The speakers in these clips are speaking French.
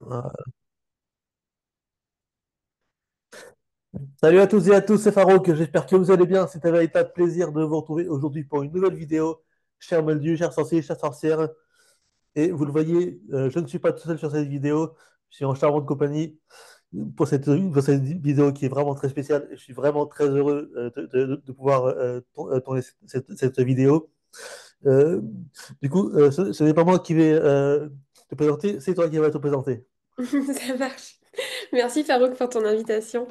Ah. Salut à tous et à tous, c'est Farouk. J'espère que vous allez bien. C'est un véritable plaisir de vous retrouver aujourd'hui pour une nouvelle vidéo. Cher Moldu, cher sorcier, chère sorcière. Et vous le voyez, je ne suis pas tout seul sur cette vidéo. Je suis en charmante compagnie pour cette vidéo qui est vraiment très spéciale. Je suis vraiment très heureux de pouvoir tourner cette vidéo. Euh, du coup, ce n'est pas moi qui vais te présenter, c'est toi qui vas te présenter. Ça marche. Merci Farouk pour ton invitation.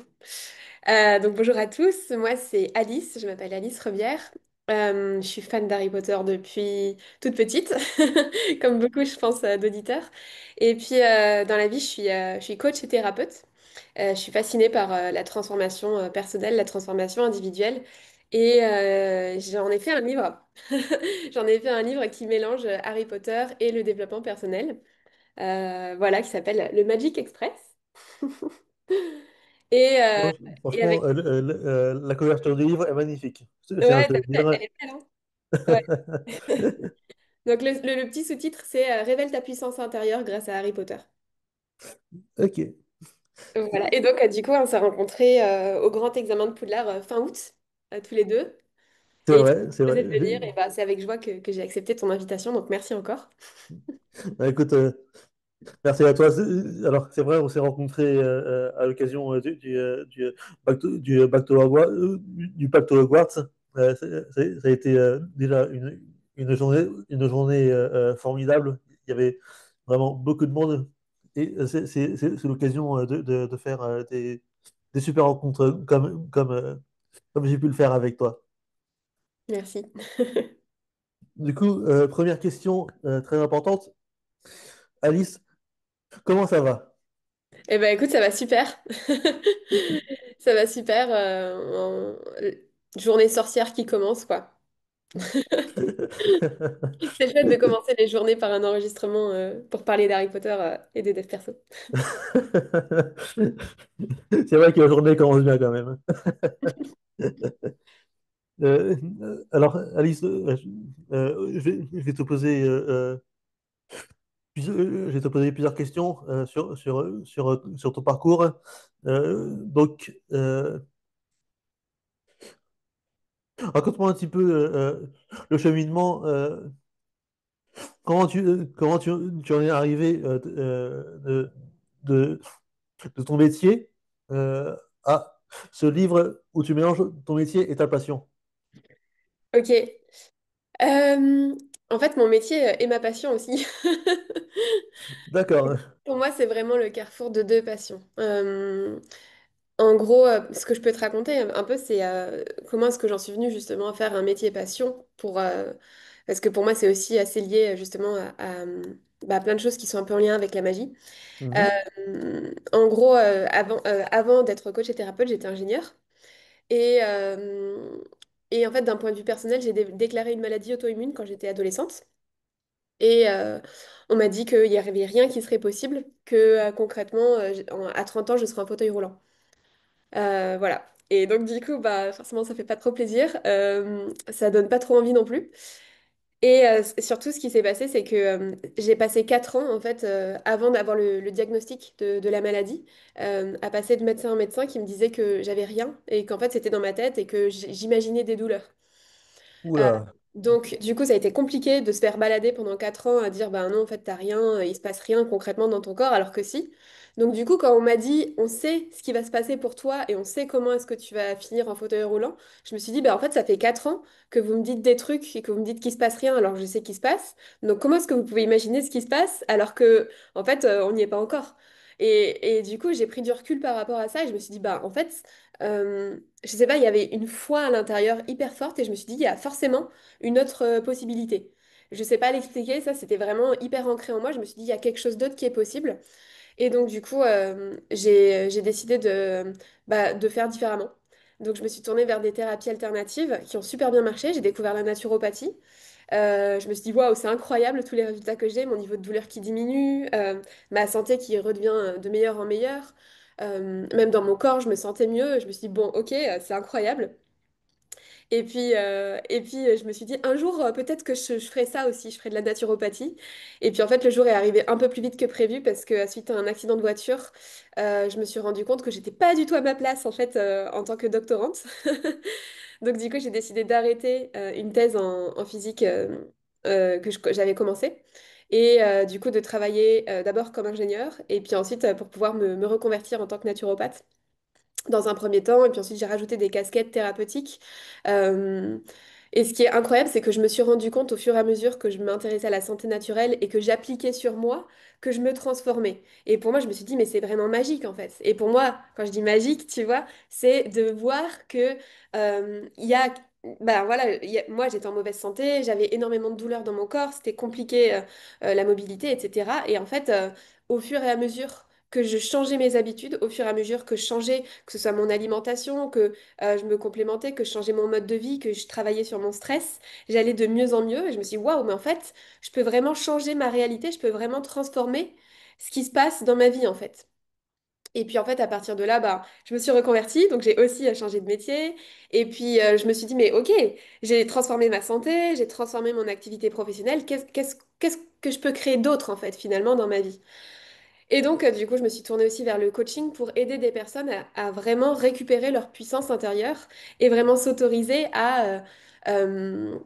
Donc bonjour à tous, moi c'est Alice, je m'appelle Alice Revière. Je suis fan d'Harry Potter depuis toute petite, comme beaucoup je pense d'auditeurs. Et puis dans la vie je suis coach et thérapeute. Je suis fascinée par la transformation personnelle, la transformation individuelle. Et j'en ai fait un livre. J'en ai fait un livre qui mélange Harry Potter et le développement personnel. Voilà, qui s'appelle le Magic Express. Et, et Franchement, avec... la couverture du livre est magnifique. Je tiens à Ouais, te le elle dire. est belle, hein? Ouais. Donc le petit sous-titre, c'est Révèle ta puissance intérieure grâce à Harry Potter. Ok, Voilà. Et donc, du coup, on s'est rencontrés au grand examen de Poudlard fin août, tous les deux. c'est Et tu vrai, c'est m'as vrai. proposé de venir, et bah, c'est avec joie que j'ai accepté ton invitation, donc merci encore. Bah, écoute, merci à toi. Alors, c'est vrai, on s'est rencontrés à l'occasion du pacte Hogwarts. Ça a été déjà une journée formidable. Il y avait vraiment beaucoup de monde. Et c'est l'occasion de faire des super rencontres comme j'ai pu le faire avec toi. Merci. Du coup, première question très importante. Alice, comment ça va? Eh ben écoute, ça va super. Ça va super. Journée sorcière qui commence, quoi. C'est chouette de commencer les journées par un enregistrement pour parler d'Harry Potter et des devs perso. C'est vrai que la journée commence bien quand même. Alors, Alice, je vais te poser, je vais te poser plusieurs questions sur ton parcours. Donc, raconte-moi un petit peu le cheminement. Tu en es arrivé de, de ton métier euh, à ce livre où tu mélanges ton métier et ta passion. Ok. Euh, En fait, mon métier est ma passion aussi. D'accord. Pour moi, c'est vraiment le carrefour de deux passions. En gros, ce que je peux te raconter un peu, c'est comment est-ce que j'en suis venue justement à faire un métier passion parce que pour moi, c'est aussi assez lié justement à plein de choses qui sont un peu en lien avec la magie. Mhm. En gros, avant d'être coach et thérapeute, j'étais ingénieure. Et, et en fait, d'un point de vue personnel, j'ai déclaré une maladie auto-immune quand j'étais adolescente. Et on m'a dit qu'il n'y avait rien qui serait possible, que concrètement, à 30 ans, je serais en fauteuil roulant. Voilà. Et donc, du coup, bah, forcément, ça fait pas trop plaisir. Ça donne pas trop envie non plus. Et surtout, ce qui s'est passé, c'est que j'ai passé 4 ans, en fait, avant d'avoir le diagnostic de la maladie, à passer de médecin en médecin qui me disait que j'avais rien et qu'en fait, c'était dans ma tête et que j'imaginais des douleurs. Euh, Oula. donc, du coup, ça a été compliqué de se faire balader pendant 4 ans à dire, bah non, en fait, t'as rien, il se passe rien concrètement dans ton corps, alors que si. Donc, du coup, quand on m'a dit, on sait ce qui va se passer pour toi et on sait comment est-ce que tu vas finir en fauteuil roulant, je me suis dit, bah en fait, ça fait 4 ans que vous me dites des trucs et que vous me dites qu'il se passe rien, alors je sais qu'il se passe. Donc, comment est-ce que vous pouvez imaginer ce qui se passe alors que, en fait, on n'y est pas encore? Et du coup, j'ai pris du recul par rapport à ça et je me suis dit, bah en fait, je sais pas, il y avait une foi à l'intérieur hyper forte et je me suis dit, il y a forcément une autre possibilité. Je sais pas l'expliquer, ça c'était vraiment hyper ancré en moi. Je me suis dit, il y a quelque chose d'autre qui est possible. Et donc du coup, j'ai décidé de faire différemment. Donc je me suis tournée vers des thérapies alternatives qui ont super bien marché. J'ai découvert la naturopathie. Je me suis dit, waouh, c'est incroyable tous les résultats que j'ai, mon niveau de douleur qui diminue, ma santé qui redevient de meilleur en meilleur. Même dans mon corps, je me sentais mieux. Je me suis dit, bon, ok, c'est incroyable. Et puis, je me suis dit, un jour, peut-être que je ferai ça aussi, je ferai de la naturopathie. Et puis, en fait, le jour est arrivé un peu plus vite que prévu parce que suite à un accident de voiture, je me suis rendu compte que j'étais pas du tout à ma place, en fait, en tant que doctorante. Donc, du coup, j'ai décidé d'arrêter une thèse en physique que j'avais commencée. Et du coup, de travailler d'abord comme ingénieur et puis ensuite pour pouvoir me reconvertir en tant que naturopathe dans un premier temps, et puis ensuite j'ai rajouté des casquettes thérapeutiques. Euh, et ce qui est incroyable, c'est que je me suis rendu compte au fur et à mesure que je m'intéressais à la santé naturelle et que j'appliquais sur moi, que je me transformais. Et pour moi, je me suis dit, mais c'est vraiment magique en fait. Et pour moi, quand je dis magique, tu vois, c'est de voir que il y a... Ben voilà, moi j'étais en mauvaise santé, j'avais énormément de douleurs dans mon corps, c'était compliqué la mobilité, etc. Et en fait, au fur et à mesure que je changeais mes habitudes, au fur et à mesure que je changeais que ce soit mon alimentation, que je me complémentais, que je changeais mon mode de vie, que je travaillais sur mon stress, j'allais de mieux en mieux et je me suis dit, waouh, mais en fait, je peux vraiment changer ma réalité, je peux vraiment transformer ce qui se passe dans ma vie en fait. Et puis en fait, à partir de là, bah, je me suis reconvertie, donc j'ai aussi changé de métier. Et puis je me suis dit, mais ok, j'ai transformé ma santé, j'ai transformé mon activité professionnelle, qu'est-ce que je peux créer d'autre en fait finalement dans ma vie? Et donc, du coup, je me suis tournée aussi vers le coaching pour aider des personnes à vraiment récupérer leur puissance intérieure et vraiment s'autoriser à, euh,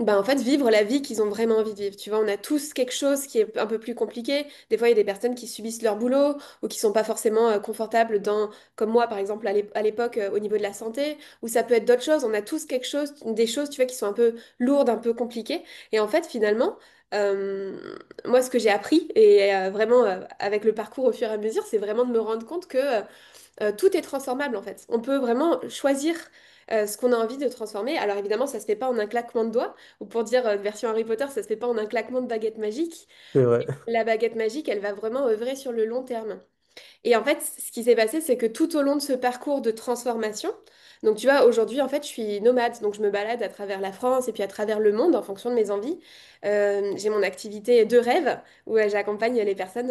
en fait, vivre la vie qu'ils ont vraiment envie de vivre. Tu vois, on a tous quelque chose qui est un peu plus compliqué. Des fois, il y a des personnes qui subissent leur boulot ou qui sont pas forcément confortables dans, comme moi, par exemple, à l'époque, au niveau de la santé, ou ça peut être d'autres choses. On a tous quelque chose, des choses, tu vois, qui sont un peu lourdes, un peu compliquées. Et en fait, finalement, euh, moi, ce que j'ai appris, et vraiment avec le parcours au fur et à mesure, c'est vraiment de me rendre compte que tout est transformable en fait. On peut vraiment choisir ce qu'on a envie de transformer. Alors évidemment, ça se fait pas en un claquement de doigts, ou pour dire version Harry Potter, ça se fait pas en un claquement de baguette magique. C'est vrai. La baguette magique, elle va vraiment œuvrer sur le long terme. Et en fait, ce qui s'est passé, c'est que tout au long de ce parcours de transformation, donc tu vois, aujourd'hui, en fait, je suis nomade, donc je me balade à travers la France et puis à travers le monde en fonction de mes envies. J'ai mon activité de rêve où j'accompagne les personnes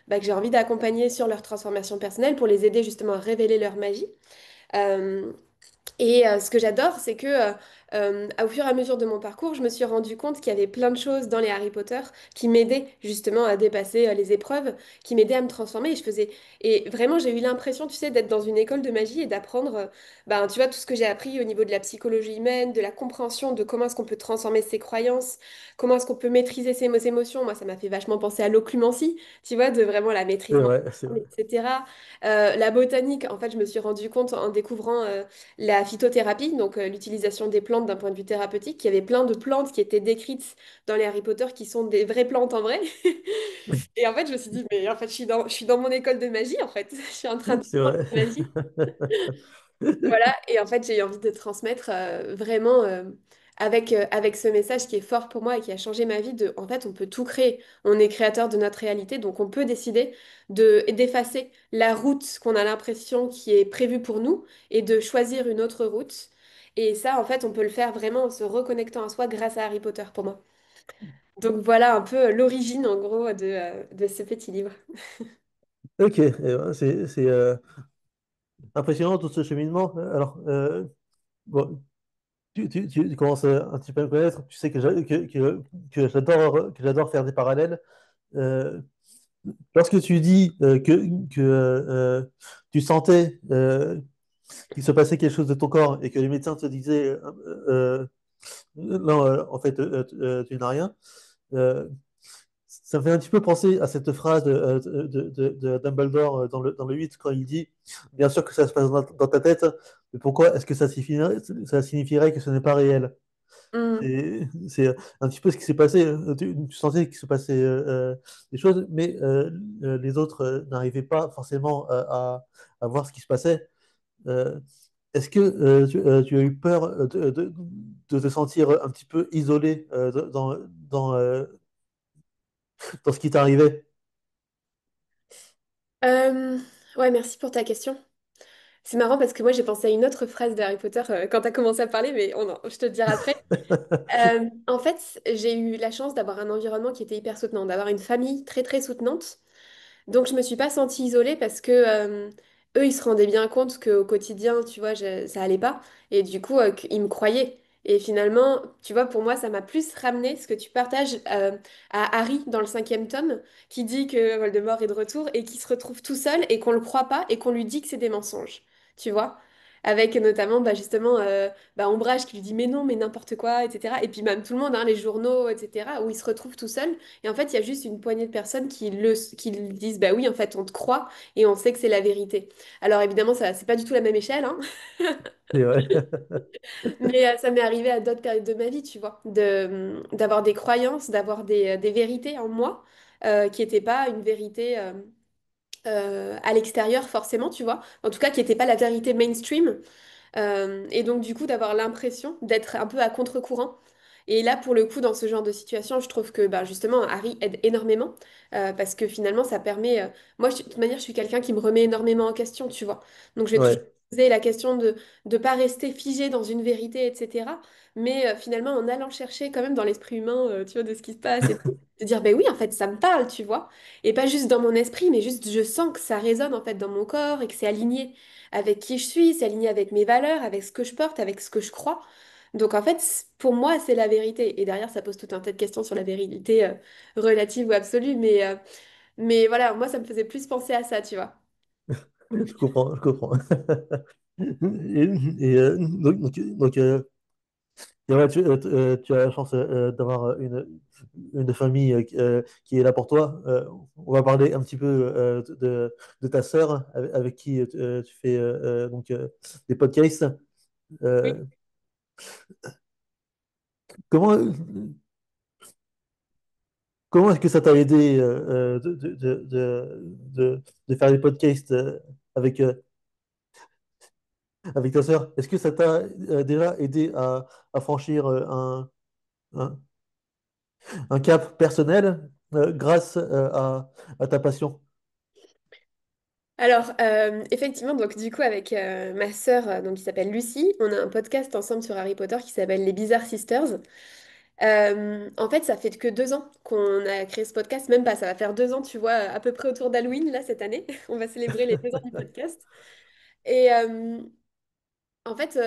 que j'ai envie d'accompagner sur leur transformation personnelle pour les aider justement à révéler leur magie. Euh, et ce que j'adore, c'est que au fur et à mesure de mon parcours, je me suis rendu compte qu'il y avait plein de choses dans les Harry Potter qui m'aidaient justement à dépasser les épreuves, qui m'aidaient à me transformer. Et vraiment, j'ai eu l'impression, tu sais, d'être dans une école de magie et d'apprendre, tu vois, tout ce que j'ai appris au niveau de la psychologie humaine, de la compréhension de comment est-ce qu'on peut transformer ses croyances, comment est-ce qu'on peut maîtriser ses émotions. Moi, ça m'a fait vachement penser à l'occlumencie, tu vois, de vraiment la C'est maîtrise vrai, c'est mentale, vrai. etc. La botanique, en fait, je me suis rendu compte en découvrant la phytothérapie, donc l'utilisation des plantes d'un point de vue thérapeutique. Il y avait plein de plantes qui étaient décrites dans les Harry Potter qui sont des vraies plantes en vrai. Et en fait, je me suis dit, mais en fait, je suis dans mon école de magie, en fait. Je suis en train C'est d'apprendre vrai. la magie. Voilà. Et en fait, j'ai eu envie de transmettre vraiment avec ce message qui est fort pour moi et qui a changé ma vie en fait, on peut tout créer. On est créateur de notre réalité, donc on peut décider d'effacer la route qu'on a l'impression qui est prévue pour nous et de choisir une autre route. Et ça, en fait, on peut le faire vraiment en se reconnectant à soi grâce à Harry Potter pour moi. Donc voilà un peu l'origine, en gros, de ce petit livre. Ok, c'est impressionnant tout ce cheminement. Alors, bon, tu commences un petit peu à me connaître. Tu sais que j'adore faire des parallèles. Euh, Lorsque tu dis que tu sentais qu'il se passait quelque chose de ton corps et que les médecins te disaient non, en fait, tu n'as rien. euh, Ça me fait un petit peu penser à cette phrase de Dumbledore dans le 8 quand il dit, bien sûr que ça se passe dans ta tête, mais pourquoi est-ce que ça signifierait que ce n'est pas réel? Mm. C'est un petit peu ce qui s'est passé. Tu sentais qu'il se passait des choses, mais les autres n'arrivaient pas forcément à voir ce qui se passait. Euh, Est-ce que tu as eu peur de te sentir un petit peu isolé dans ce qui t'arrivait? Euh, ouais, merci pour ta question. C'est marrant parce que moi j'ai pensé à une autre phrase de Harry Potter quand tu as commencé à parler, mais je te le dirai après. En fait, j'ai eu la chance d'avoir un environnement qui était hyper soutenant, d'avoir une famille très très soutenante. Donc je me suis pas sentie isolée parce que eux, ils se rendaient bien compte qu'au quotidien, tu vois, ça allait pas. Et du coup, ils me croyaient. Et finalement, tu vois, pour moi, ça m'a plus ramené ce que tu partages à Harry dans le cinquième tome, qui dit que Voldemort est de retour et qui se retrouve tout seul et qu'on le croit pas et qu'on lui dit que c'est des mensonges. Tu vois? Avec notamment, bah, justement, Ombrage qui lui dit mais non, mais n'importe quoi, etc. Et puis même tout le monde, hein, les journaux, etc., où il se retrouve tout seul. Et en fait, il y a juste une poignée de personnes qui le disent, bah oui, en fait, on te croit et on sait que c'est la vérité. Alors évidemment, ça, c'est pas du tout la même échelle, hein, C'est vrai. mais ça m'est arrivé à d'autres périodes de ma vie, tu vois, d'avoir des croyances, d'avoir des vérités en moi qui n'étaient pas une vérité à l'extérieur forcément, tu vois. En tout cas, qui n'était pas la vérité mainstream. Et donc, du coup, d'avoir l'impression d'être un peu à contre-courant. Et là, pour le coup, dans ce genre de situation, je trouve que bah, justement, Harry aide énormément parce que finalement, ça permet. Moi, de toute manière, je suis quelqu'un qui me remet énormément en question, tu vois. Donc, je vais toujours Ouais. poser la question de ne pas rester figé dans une vérité, etc. Mais finalement, en allant chercher quand même dans l'esprit humain, tu vois, de ce qui se passe et tout, de dire, ben oui, en fait, ça me parle, tu vois. Et pas juste dans mon esprit, mais juste je sens que ça résonne en fait dans mon corps et que c'est aligné avec qui je suis, c'est aligné avec mes valeurs, avec ce que je porte, avec ce que je crois. Donc en fait, pour moi, c'est la vérité. Et derrière, ça pose tout un tas de questions sur la vérité relative ou absolue. Mais voilà, moi, ça me faisait plus penser à ça, tu vois. Je comprends, je comprends. Et ouais, tu as la chance d'avoir une famille qui est là pour toi. On va parler un petit peu de ta sœur avec qui tu fais des podcasts. Oui. Euh, comment, comment est-ce que ça t'a aidé de faire des podcasts avec ta sœur? Est-ce que ça t'a déjà aidé à franchir un- un cap personnel grâce à ta passion? Alors, effectivement, donc du coup, avec ma sœur, donc, qui s'appelle Lucie, on a un podcast ensemble sur Harry Potter qui s'appelle Les Bizarres Sisters. En fait, ça fait que 2 ans qu'on a créé ce podcast, même pas, ça va faire 2 ans, tu vois, à peu près autour d'Halloween, là, cette année. On va célébrer les 2 ans du podcast. Et en fait,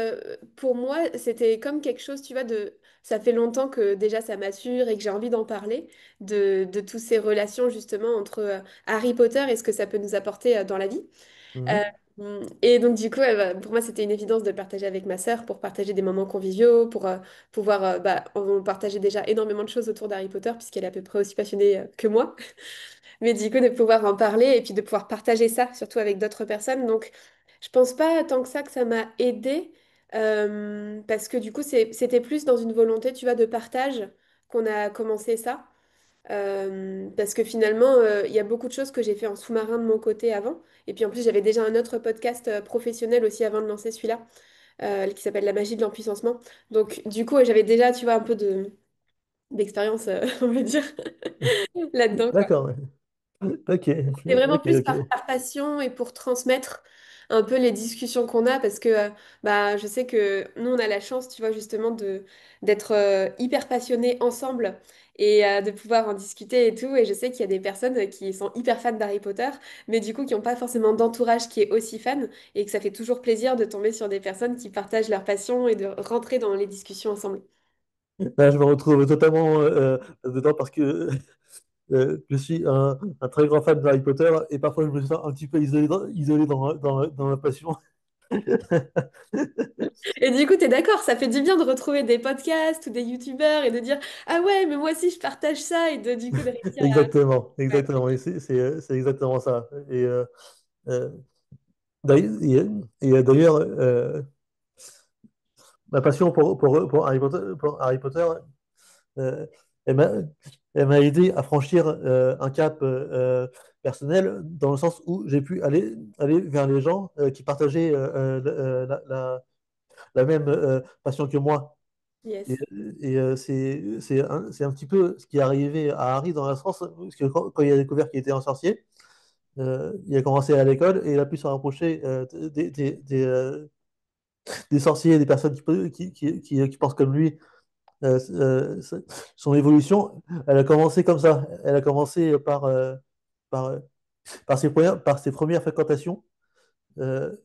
pour moi, c'était comme quelque chose, tu vois, de... Ça fait longtemps que déjà ça mature et que j'ai envie d'en parler, de toutes ces relations justement entre Harry Potter et ce que ça peut nous apporter dans la vie. Euh, Mhm. et donc du coup, pour moi, c'était une évidence de le partager avec ma sœur pour partager des moments conviviaux, pour pouvoir... on partageait déjà énormément de choses autour d'Harry Potter puisqu'elle est à peu près aussi passionnée que moi. Mais du coup, de pouvoir en parler et puis de pouvoir partager ça, surtout avec d'autres personnes. Donc, je pense pas tant que ça m'a aidée, parce que du coup, c'était plus dans une volonté, tu vois, de partage qu'on a commencé ça. Parce que finalement, il y a beaucoup de choses que j'ai fait en sous-marin de mon côté avant. Et puis en plus, j'avais déjà un autre podcast professionnel aussi avant de lancer celui-là, qui s'appelle La magie de l'empuissancement. Donc, du coup, j'avais déjà, tu vois, un peu d'expérience, on va dire, là-dedans, quoi. D'accord. Ouais. Ok, C'est vraiment ok, plus ok. par passion et pour transmettre un peu les discussions qu'on a parce que bah, je sais que nous, on a la chance, tu vois, justement, d'être hyper passionnés ensemble et de pouvoir en discuter et tout. Et je sais qu'il y a des personnes qui sont hyper fans d'Harry Potter, mais du coup, qui n'ont pas forcément d'entourage qui est aussi fan et que ça fait toujours plaisir de tomber sur des personnes qui partagent leur passion et de rentrer dans les discussions ensemble. Là, je me retrouve totalement dedans parce que je suis un très grand fan de Harry Potter et parfois je me sens un petit peu isolé dans ma passion. Et du coup, t'es d'accord, ça fait du bien de retrouver des podcasts ou des youtubeurs et de dire, ah ouais, mais moi aussi je partage ça et de du coup de réussir à... Exactement, Ouais. exactement. Et c'est exactement ça. Et, euh, d'ailleurs, ma passion pour Harry Potter euh, elle m'a, elle m'a aidé à franchir un cap personnel dans le sens où j'ai pu aller vers les gens qui partageaient la même passion que moi. Et, Yes. c'est un petit peu ce qui est arrivé à Harry dans la sens, parce que quand il a découvert qu'il était un sorcier, il a commencé à l'école et il a pu se rapprocher des sorciers, des personnes qui pensent comme lui. Son évolution, elle a commencé comme ça. Elle a commencé par, par ses premières fréquentations Euh,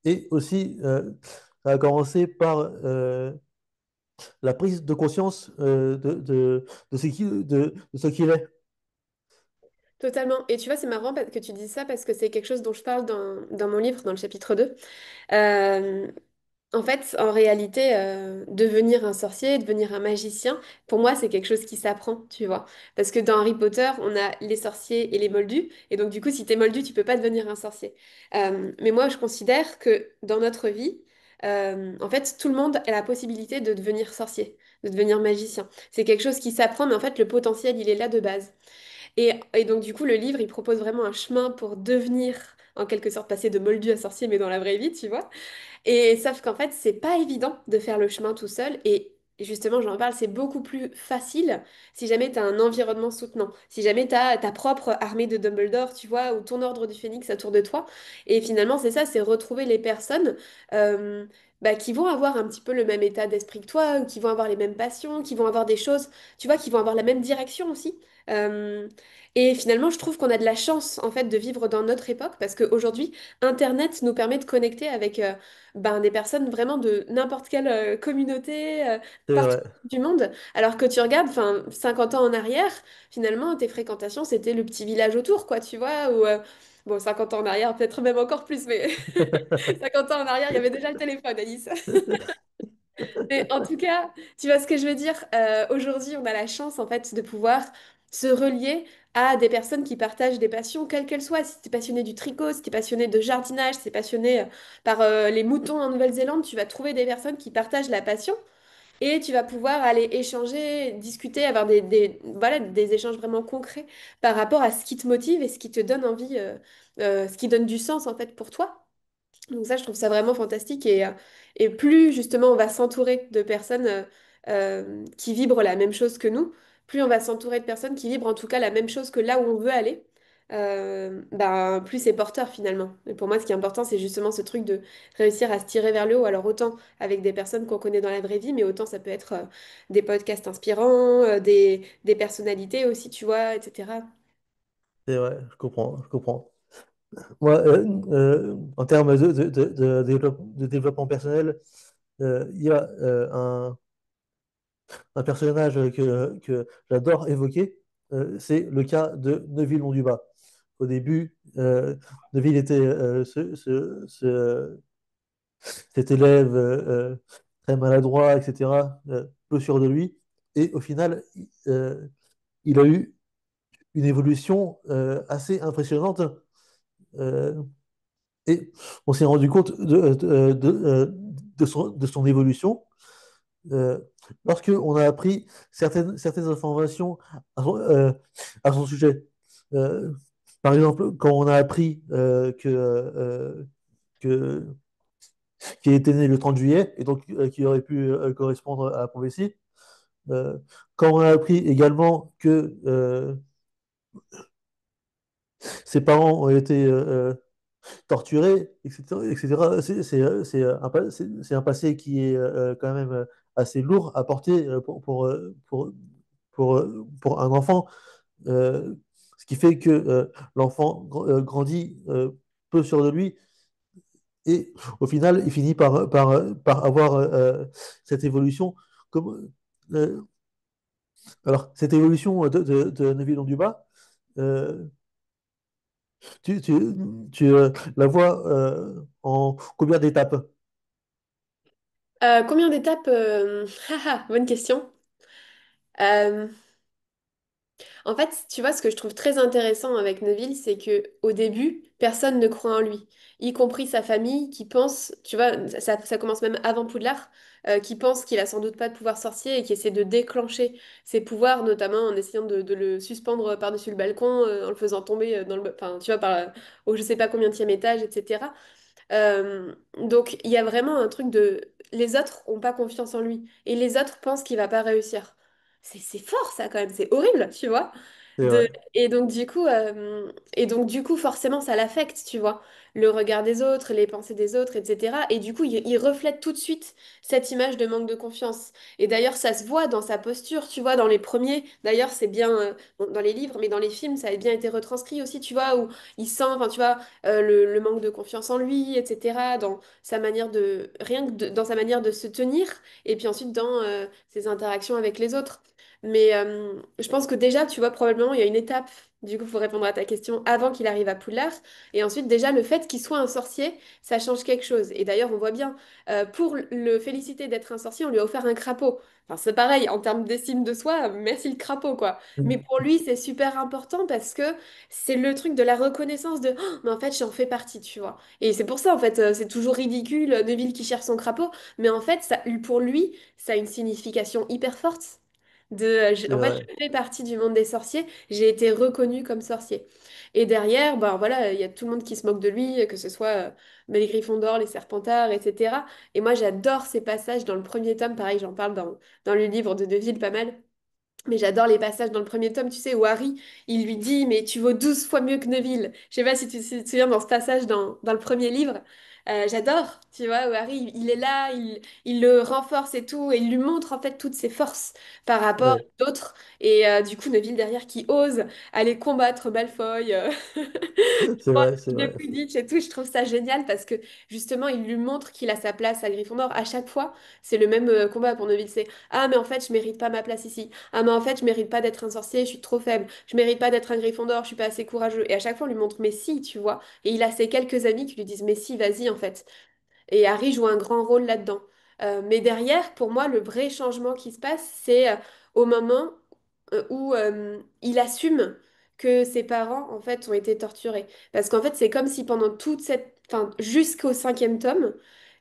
et aussi, ça a commencé par la prise de conscience de ce qu'il est. Totalement. Et tu vois, c'est marrant que tu dises ça parce que c'est quelque chose dont je parle dans mon livre, dans le chapitre 2. Euh, En fait, en réalité, devenir un sorcier, devenir un magicien, pour moi, c'est quelque chose qui s'apprend, tu vois. Parce que dans Harry Potter, on a les sorciers et les moldus. Et donc, du coup, si t'es moldu, tu peux pas devenir un sorcier. Mais moi, je considère que dans notre vie, en fait, tout le monde a la possibilité de devenir sorcier, de devenir magicien. C'est quelque chose qui s'apprend, mais en fait, le potentiel, il est là de base. Et donc, du coup, le livre, il propose vraiment un chemin pour devenir, en quelque sorte, passer de moldu à sorcier, mais dans la vraie vie, tu vois. Et sauf qu'en fait, c'est pas évident de faire le chemin tout seul. Et justement, j'en parle, c'est beaucoup plus facile si jamais tu as un environnement soutenant. Si jamais tu as ta propre armée de Dumbledore, tu vois, ou ton ordre du Phénix autour de toi. Et finalement, c'est ça, c'est retrouver les personnes euh, qui vont avoir un petit peu le même état d'esprit que toi, ou qui vont avoir les mêmes passions, qui vont avoir des choses, tu vois, qui vont avoir la même direction aussi. Euh, et finalement, je trouve qu'on a de la chance, en fait, de vivre dans notre époque parce qu'aujourd'hui, Internet nous permet de connecter avec des personnes vraiment de n'importe quelle communauté, C'est partout vrai. du monde. Alors que tu regardes, 50 ans en arrière, finalement, tes fréquentations, c'était le petit village autour, quoi, tu vois, ou, bon, 50 ans en arrière, peut-être même encore plus, mais 50 ans en arrière, il y avait déjà le téléphone, Alice. Mais en tout cas, tu vois ce que je veux dire? Aujourd'hui, on a la chance, en fait, de pouvoir se relier à des personnes qui partagent des passions, quelles qu'elles soient. Si tu es passionné du tricot, si tu es passionné de jardinage, si tu es passionné par les moutons en Nouvelle-Zélande, tu vas trouver des personnes qui partagent la passion et tu vas pouvoir aller échanger, discuter, avoir voilà, des échanges vraiment concrets par rapport à ce qui te motive et ce qui te donne envie, ce qui donne du sens, en fait, pour toi. Donc ça, je trouve ça vraiment fantastique. Et plus justement on va s'entourer de personnes qui vibrent la même chose que nous, plus on va s'entourer de personnes qui vibrent en tout cas la même chose que là où on veut aller, plus c'est porteur finalement. Et pour moi, ce qui est important, c'est justement ce truc de réussir à se tirer vers le haut. Alors autant avec des personnes qu'on connaît dans la vraie vie, mais autant ça peut être des podcasts inspirants, des personnalités aussi, tu vois, etc. C'est vrai, je comprends, je comprends. Moi, en termes de développement personnel, il y a un personnage que j'adore évoquer, c'est le cas de Neville Londubat. Au début, Neville était cet élève très maladroit, etc., peu sûr de lui, et au final, il a eu une évolution assez impressionnante. euh, et on s'est rendu compte de son évolution euh, lorsque on a appris certaines informations à son sujet. Euh, Par exemple, quand on a appris que qu'il était né le 30 juillet et donc qui aurait pu correspondre à la prophétie. Euh, Quand on a appris également que ses parents ont été torturés, etc., etc., c'est un passé qui est quand même assez lourd à porter pour un enfant. Ce qui fait que l'enfant grandit peu sûr de lui et au final, il finit par avoir cette évolution. Comme, euh, alors, cette évolution de Neville Londubat, euh, tu, tu, tu la vois en combien d'étapes? Combien d'étapes haha, bonne question. Euh, En fait, tu vois, ce que je trouve très intéressant avec Neville, c'est que au début, personne ne croit en lui, y compris sa famille qui pense, tu vois, ça commence même avant Poudlard, qui pense qu'il a sans doute pas de pouvoir sorcier et qui essaie de déclencher ses pouvoirs, notamment en essayant de le suspendre par-dessus le balcon, en le faisant tomber dans enfin, tu vois, au je sais pas combien de étage, etc. Donc, il y a vraiment un truc de... Les autres ont pas confiance en lui et les autres pensent qu'il va pas réussir. C'est fort, ça, quand même. C'est horrible, tu vois. C'est vrai. Et donc du coup, forcément, ça l'affecte, tu vois, le regard des autres, les pensées des autres, etc. Et du coup, il reflète tout de suite cette image de manque de confiance. Et d'ailleurs, ça se voit dans sa posture, tu vois, dans les premiers. D'ailleurs, c'est bien bon, dans les livres, mais dans les films, ça a bien été retranscrit aussi, tu vois, où il sent, enfin, tu vois, le manque de confiance en lui, etc. Dans sa manière de, rien que dans sa manière de se tenir, et puis ensuite dans ses interactions avec les autres. Mais je pense que déjà, tu vois, probablement, il y a une étape, du coup, pour répondre à ta question, avant qu'il arrive à Poudlard. Et ensuite, déjà, le fait qu'il soit un sorcier, ça change quelque chose. Et d'ailleurs, on voit bien, pour le féliciter d'être un sorcier, on lui a offert un crapaud. Enfin, c'est pareil, en termes d'estime de soi, merci le crapaud, quoi. Mais pour lui, c'est super important parce que c'est le truc de la reconnaissance de oh, mais en fait, j'en fais partie, tu vois. Et c'est pour ça, en fait, c'est toujours ridicule, Neville qui cherche son crapaud. Mais en fait, ça, pour lui, ça a une signification hyper forte. C'est En fait, vrai. je fais partie du monde des sorciers, j'ai été reconnue comme sorcier. Et derrière, ben voilà, il y a tout le monde qui se moque de lui, que ce soit les Gryffondors, les Serpentards, etc. Et moi, j'adore ces passages dans le premier tome, pareil, j'en parle dans le livre de Deville pas mal. Mais j'adore les passages dans le premier tome, tu sais, où Harry, il lui dit, mais tu vaux 12 fois mieux que Neville. Je sais pas si tu te souviens dans ce passage dans le premier livre. J'adore, tu vois, où Harry, il est là, il le renforce et tout, et il lui montre en fait toutes ses forces par rapport Ouais. à d'autres. Et du coup, Neville derrière qui ose aller combattre Malfoy. C'est vrai, c'est De vrai. Quidditch et tout, je trouve ça génial parce que justement, il lui montre qu'il a sa place à Gryffondor. À chaque fois, c'est le même combat pour Neville. C'est ah, mais en fait, je mérite pas ma place ici. Ah, mais en fait, je mérite pas d'être un sorcier, je suis trop faible. Je mérite pas d'être un Gryffondor, je suis pas assez courageux. Et à chaque fois, on lui montre, mais si, tu vois. Et il a ses quelques amis qui lui disent, mais si, vas-y, en fait. Et Harry joue un grand rôle là-dedans. Mais derrière, pour moi, le vrai changement qui se passe, c'est au moment où il assume que ses parents, en fait, ont été torturés. Parce qu'en fait, c'est comme si pendant toute cette... Enfin, jusqu'au cinquième tome,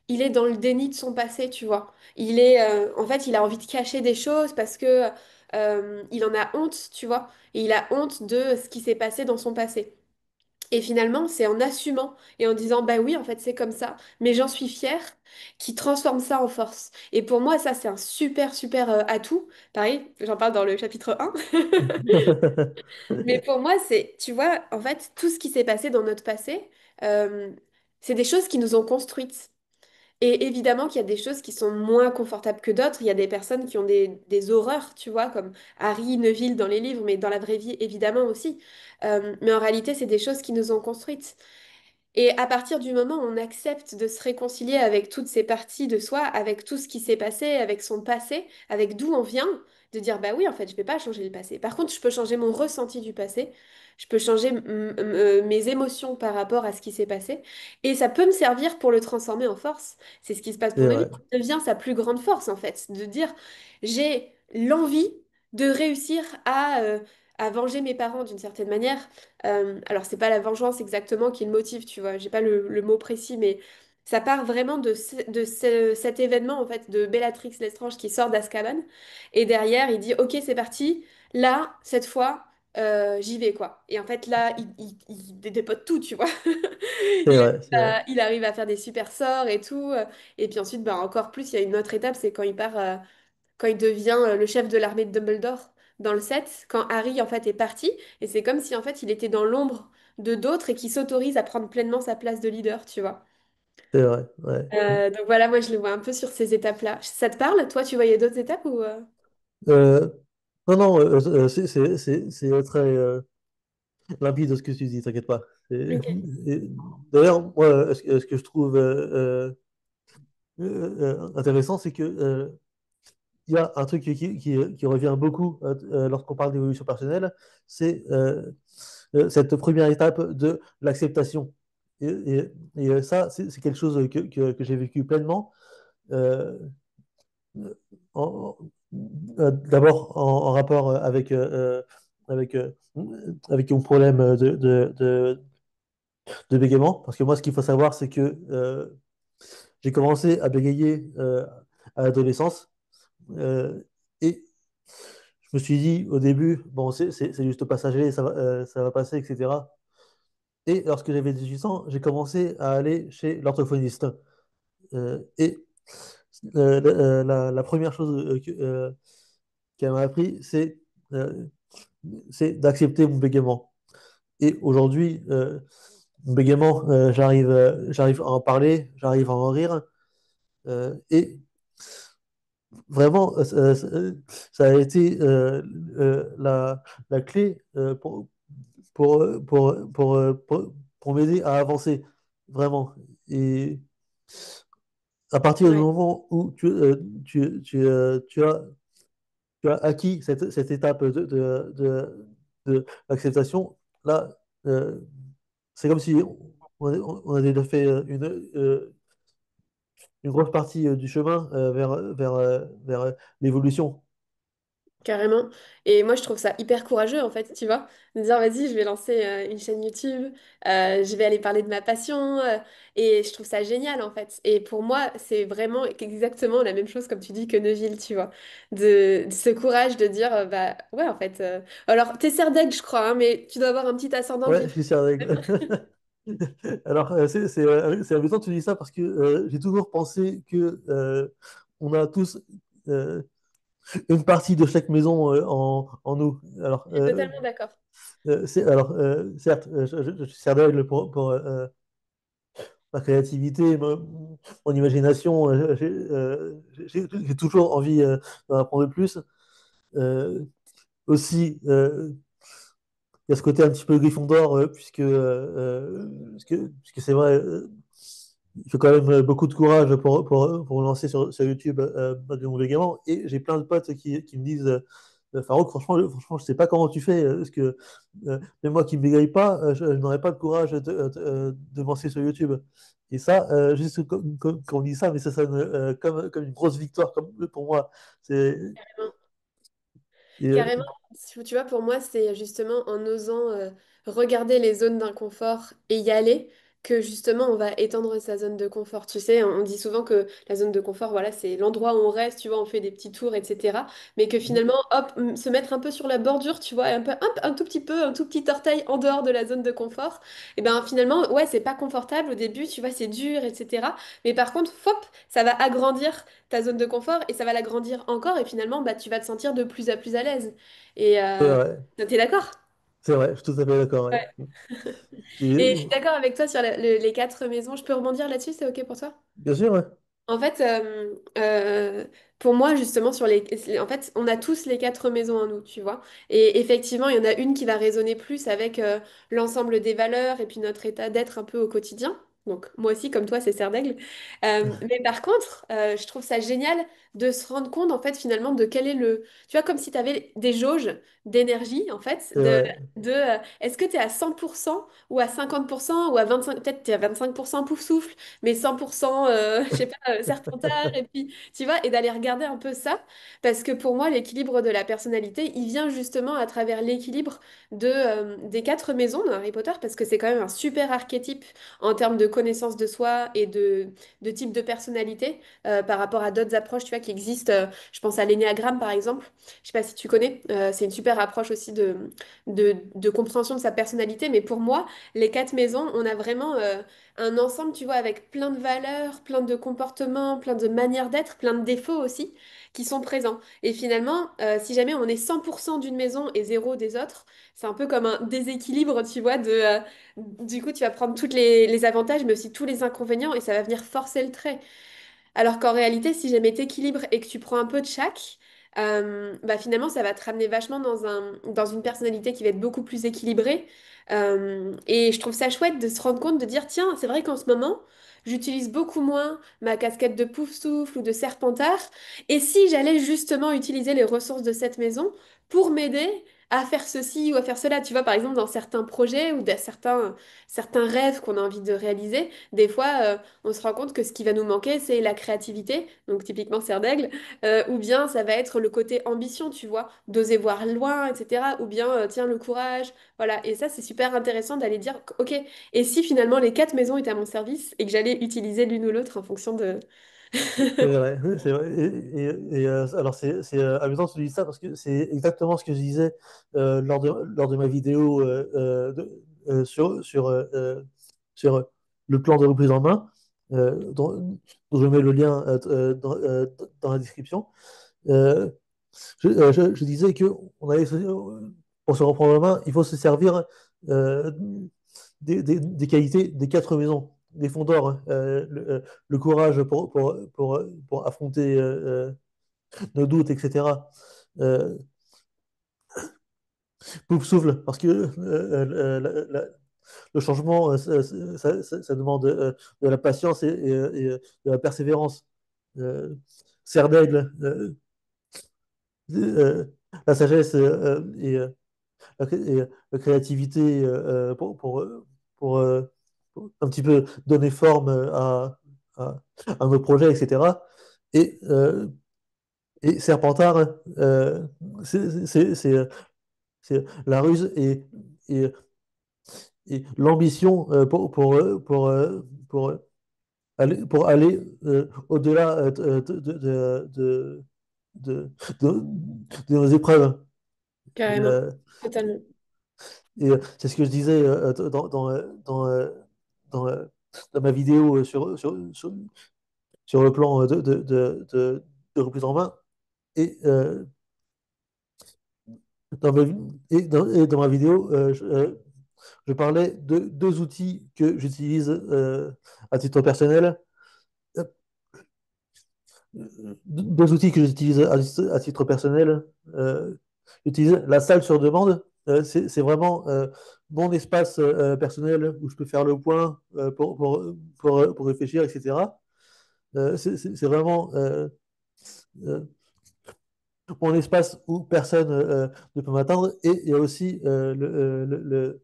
il est dans le déni de son passé, tu vois. Il est... en fait, il a envie de cacher des choses parce que il en a honte, tu vois. Et il a honte de ce qui s'est passé dans son passé. Et finalement, c'est en assumant et en disant, bah oui, en fait, c'est comme ça, mais j'en suis fière, qui transforme ça en force. Et pour moi, ça, c'est un super, super atout. Pareil, j'en parle dans le chapitre 1. Mais pour moi, c'est, tu vois, en fait, tout ce qui s'est passé dans notre passé, euh, c'est des choses qui nous ont construites. Et évidemment qu'il y a des choses qui sont moins confortables que d'autres. Il y a des personnes qui ont des horreurs, tu vois, comme Harry, Neville dans les livres, mais dans la vraie vie, évidemment aussi. Mais en réalité, c'est des choses qui nous ont construites. Et à partir du moment où on accepte de se réconcilier avec toutes ces parties de soi, avec tout ce qui s'est passé, avec son passé, avec d'où on vient, de dire bah oui, en fait, je vais pas changer le passé. Par contre, je peux changer mon ressenti du passé, je peux changer mes émotions par rapport à ce qui s'est passé, et ça peut me servir pour le transformer en force. C'est ce qui se passe pour C'est Neville. vrai. Ça devient sa plus grande force, en fait, de dire j'ai l'envie de réussir à venger mes parents d'une certaine manière. Alors, c'est pas la vengeance exactement qui le motive, tu vois, j'ai pas le mot précis, mais ça part vraiment cet événement, en fait, de Bellatrix Lestrange qui sort d'Azkaban. Et derrière, il dit, OK, c'est parti, là, cette fois, j'y vais, quoi. Et en fait, là, il dépote tout, tu vois. C'est vrai, c'est vrai. Il arrive à faire des super sorts et tout. Et puis ensuite, bah, encore plus, il y a une autre étape, c'est quand il part. Quand il devient le chef de l'armée de Dumbledore dans le 7, quand Harry en fait est parti, et c'est comme si en fait il était dans l'ombre de d'autres et qui s'autorise à prendre pleinement sa place de leader, tu vois. C'est vrai, ouais. Donc voilà, moi je le vois un peu sur ces étapes-là. Ça te parle? Toi, tu voyais d'autres étapes ou Euh, non, non, c'est très limpide de ce que tu dis, t'inquiète pas. Ok. Et d'ailleurs, moi, ce que je trouve intéressant, c'est que il y a un truc qui revient beaucoup lorsqu'on parle d'évolution personnelle, c'est cette première étape de l'acceptation. Ça, c'est quelque chose que j'ai vécu pleinement. Euh, en- D'abord en rapport avec, euh, avec mon problème de bégaiement. Parce que moi, ce qu'il faut savoir, c'est que j'ai commencé à bégayer à l'adolescence. Et je me suis dit au début, bon, c'est juste passager, ça va passer, etc. Et lorsque j'avais 18 ans, j'ai commencé à aller chez l'orthophoniste. Et la première chose qu'elle m'a appris, c'est c'est d'accepter mon bégaiement. Et aujourd'hui, mon bégaiement, j'arrive à en parler, j'arrive à en rire. Et vraiment, ça a été la clé pour m'aider à avancer, vraiment. Et à partir du Ouais, moment où tu as acquis cette étape de l'acceptation, là, euh, c'est comme si on a déjà fait une grosse partie du chemin vers l'évolution. carrément. Et moi, je trouve ça hyper courageux, en fait, tu vois, de dire, vas-y, je vais lancer une chaîne YouTube, je vais aller parler de ma passion, et je trouve ça génial, en fait. Et pour moi, c'est vraiment exactement la même chose, comme tu dis, que Neuville, tu vois, de ce courage de dire, bah, ouais, en fait, alors, t'es Serdaigle, je crois, hein, mais tu dois avoir un petit ascendant Ouais, je britannique. suis serdaigle. Alors, c'est amusant que tu dis ça parce que j'ai toujours pensé que on a tous euh, une partie de chaque maison en nous. Alors, Je suis totalement d'accord. certes, je suis serdaigle pour ma créativité, mon imagination. J'ai toujours envie d'en apprendre plus. Euh, aussi, il y a ce côté un petit peu Gryffondor, puisque c'est vrai, il faut quand même beaucoup de courage pour lancer sur YouTube de mon gaiement. Et j'ai plein de potes qui me disent Farouk, franchement, je sais pas comment tu fais, parce que même moi qui ne bégaye pas, je n'aurais pas le courage de me lancer sur YouTube. Et ça, juste quand on dit ça, mais ça sonne comme une grosse victoire pour moi. C'est, et, Carrément, tu vois, pour moi, c'est justement en osant regarder les zones d'inconfort et y aller que justement on va étendre sa zone de confort. Tu sais, on dit souvent que la zone de confort, voilà, c'est l'endroit où on reste, tu vois, on fait des petits tours, etc. Mais que finalement, hop, se mettre un peu sur la bordure, tu vois, un tout petit peu, un tout petit orteil en dehors de la zone de confort, et ben finalement, ouais, c'est pas confortable au début, tu vois, c'est dur, etc. Mais par contre, hop, ça va agrandir ta zone de confort et ça va l'agrandir encore et finalement bah, tu vas te sentir de plus à plus à l'aise. Et c'est vrai, t'es d'accord? c'est vrai, je suis tout à fait d'accord. Ouais. Ouais. Et, Et je suis d'accord avec toi sur les quatre maisons. Je peux rebondir là-dessus, c'est OK pour toi? bien sûr, ouais. En fait, pour moi, justement, en fait, on a tous les quatre maisons en nous, tu vois. Et effectivement, il y en a une qui va résonner plus avec l'ensemble des valeurs et puis notre état d'être un peu au quotidien. Donc, moi aussi, comme toi, c'est Serdaigle. Mais par contre, je trouve ça génial de se rendre compte, en fait, finalement, de quel est le... Tu vois, comme si tu avais des jauges d'énergie, en fait, C'est vrai. est-ce que tu es à 100% ou à 50% ou à 25%, peut-être tu es à 25% pouf souffle, mais 100%, je sais pas, Serpentard, et puis, tu vois, et d'aller regarder un peu ça, parce que pour moi, l'équilibre de la personnalité, il vient justement à travers l'équilibre des quatre maisons de Harry Potter, parce que c'est quand même un super archétype en termes de connaissance de soi et de type de personnalité, par rapport à d'autres approches, tu vois, qui existent. Je pense à l'énéagramme, par exemple. Je sais pas si tu connais, c'est une super approche aussi de compréhension de sa personnalité, mais pour moi, les quatre maisons, on a vraiment un ensemble, tu vois, avec plein de valeurs, plein de comportements, plein de manières d'être, plein de défauts aussi qui sont présents. Et finalement, si jamais on est 100% d'une maison et zéro des autres, c'est un peu comme un déséquilibre, tu vois, du coup, tu vas prendre tous les avantages, mais aussi tous les inconvénients, et ça va venir forcer le trait. Alors qu'en réalité, si jamais t'équilibres et que tu prends un peu de chaque, bah finalement, ça va te ramener vachement dans une personnalité qui va être beaucoup plus équilibrée. Et je trouve ça chouette de se rendre compte, de dire, tiens, c'est vrai qu'en ce moment, j'utilise beaucoup moins ma casquette de pouf-souffle ou de serpentard. Et si j'allais justement utiliser les ressources de cette maison pour m'aider à faire ceci ou à faire cela, tu vois, par exemple, dans certains projets ou dans certains rêves qu'on a envie de réaliser, des fois, on se rend compte que ce qui va nous manquer, c'est la créativité, donc typiquement Serre d'Aigle, ou bien ça va être le côté ambition, tu vois, d'oser voir loin, etc. Ou bien, tiens, le courage, voilà. Et ça, c'est super intéressant d'aller dire, ok, et si finalement les quatre maisons étaient à mon service et que j'allais utiliser l'une ou l'autre en fonction de... C'est vrai, oui, c'est vrai. Alors, c'est amusant que tu dises ça parce que c'est exactement ce que je disais lors de ma vidéo sur le plan de reprise en main, dont je mets le lien dans la description. Euh, je disais que pour se reprendre la main, il faut se servir euh, des qualités des quatre maisons, des fonds d'or, hein. Le courage pour affronter nos doutes, etc. Euh, Pouf souffle, parce que le changement, ça demande de la patience et de la persévérance. Euh, Serre d'aigle, euh, la sagesse et la créativité pour, euh, pour un petit peu donner forme à nos projets, etc. Et, euh, et Serpentard, c'est la ruse et, et l'ambition pour aller au-delà de, de- de nos épreuves. Et, Carrément. euh, Totalement. c'est ce que je disais dans, euh, dans ma vidéo sur le plan de reprise en main. Et, dans ma, et dans ma vidéo, je parlais de deux outils que j'utilise à titre personnel. Euh, Deux outils que j'utilise à titre personnel. J'utilise la salle sur demande. C'est vraiment mon espace personnel où je peux faire le point pour réfléchir, etc. C'est vraiment euh, mon espace où personne ne peut m'atteindre. Et il y a aussi le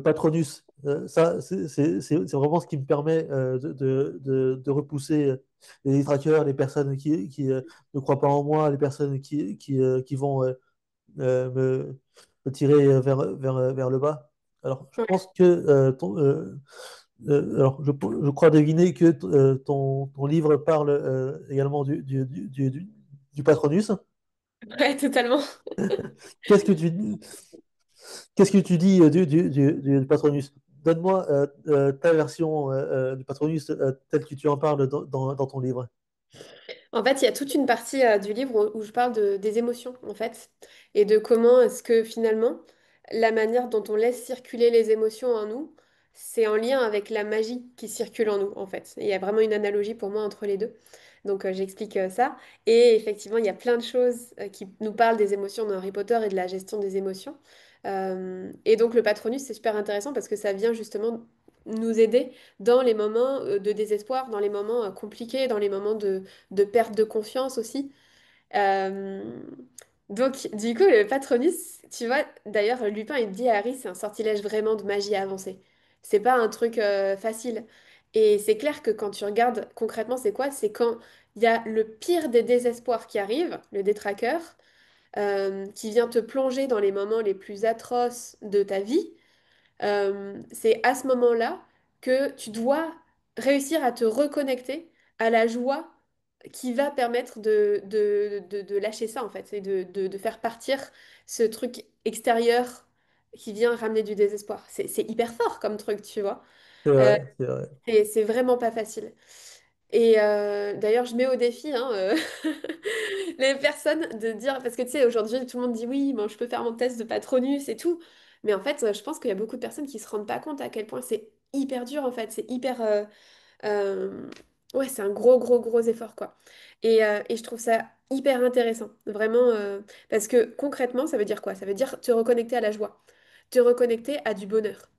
Patronus. Ça, c'est vraiment ce qui me permet de repousser les détracteurs, les personnes qui ne croient pas en moi, les personnes qui vont me tirer vers le bas. Alors, je Ouais. pense que alors, je crois deviner que ton livre parle également du Patronus. Ouais, totalement. Qu'est-ce que tu, qu'est-ce que tu dis du Patronus? Donne-moi ta version du Patronus telle que tu en parles dans ton livre. En fait, il y a toute une partie du livre où je parle des émotions, en fait, et de comment est-ce que finalement, la manière dont on laisse circuler les émotions en nous, c'est en lien avec la magie qui circule en nous, en fait. Et il y a vraiment une analogie pour moi entre les deux. Donc, j'explique ça. Et effectivement, il y a plein de choses qui nous parlent des émotions dans Harry Potter et de la gestion des émotions. Et donc, le Patronus, c'est super intéressant parce que ça vient justement nous aider dans les moments de désespoir, dans les moments compliqués, dans les moments de perte de confiance aussi. Euh, donc, du coup, le Patronus, tu vois, d'ailleurs, Lupin, il dit à Harry, c'est un sortilège vraiment de magie avancée. C'est pas un truc facile. Et c'est clair que quand tu regardes concrètement, c'est quoi? C'est quand il y a le pire des désespoirs qui arrive, le détraqueur, qui vient te plonger dans les moments les plus atroces de ta vie. C'est à ce moment-là que tu dois réussir à te reconnecter à la joie qui va permettre de lâcher ça, en fait, et de faire partir ce truc extérieur qui vient ramener du désespoir. C'est hyper fort comme truc, tu vois. C'est Euh, vrai, c'est vrai. c'est vraiment pas facile. Et d'ailleurs, je mets au défi hein, les personnes de dire, parce que tu sais, aujourd'hui, tout le monde dit oui, bon, je peux faire mon test de Patronus et tout. Mais en fait, je pense qu'il y a beaucoup de personnes qui se rendent pas compte à quel point c'est hyper dur, en fait. C'est hyper. Euh, Ouais, c'est un gros, gros, gros effort, quoi. Et je trouve ça hyper intéressant, vraiment, parce que concrètement, ça veut dire quoi? Ça veut dire te reconnecter à la joie, te reconnecter à du bonheur.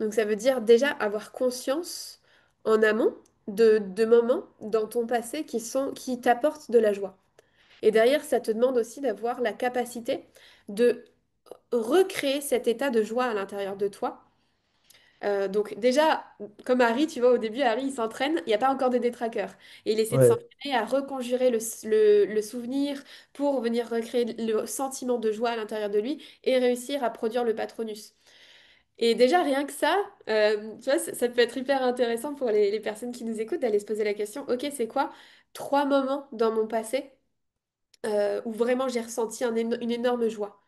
Donc ça veut dire déjà avoir conscience en amont de moments dans ton passé qui t'apportent de la joie. Et derrière, ça te demande aussi d'avoir la capacité de recréer cet état de joie à l'intérieur de toi donc déjà, comme Harry, tu vois, au début, Harry, il s'entraîne, il n'y a pas encore de détraqueurs. Et il essaie de Ouais, s'entraîner à reconjurer le souvenir pour venir recréer le sentiment de joie à l'intérieur de lui et réussir à produire le Patronus. Et déjà, rien que ça, tu vois, ça peut être hyper intéressant pour les personnes qui nous écoutent d'aller se poser la question, ok, c'est quoi trois moments dans mon passé où vraiment j'ai ressenti une énorme joie?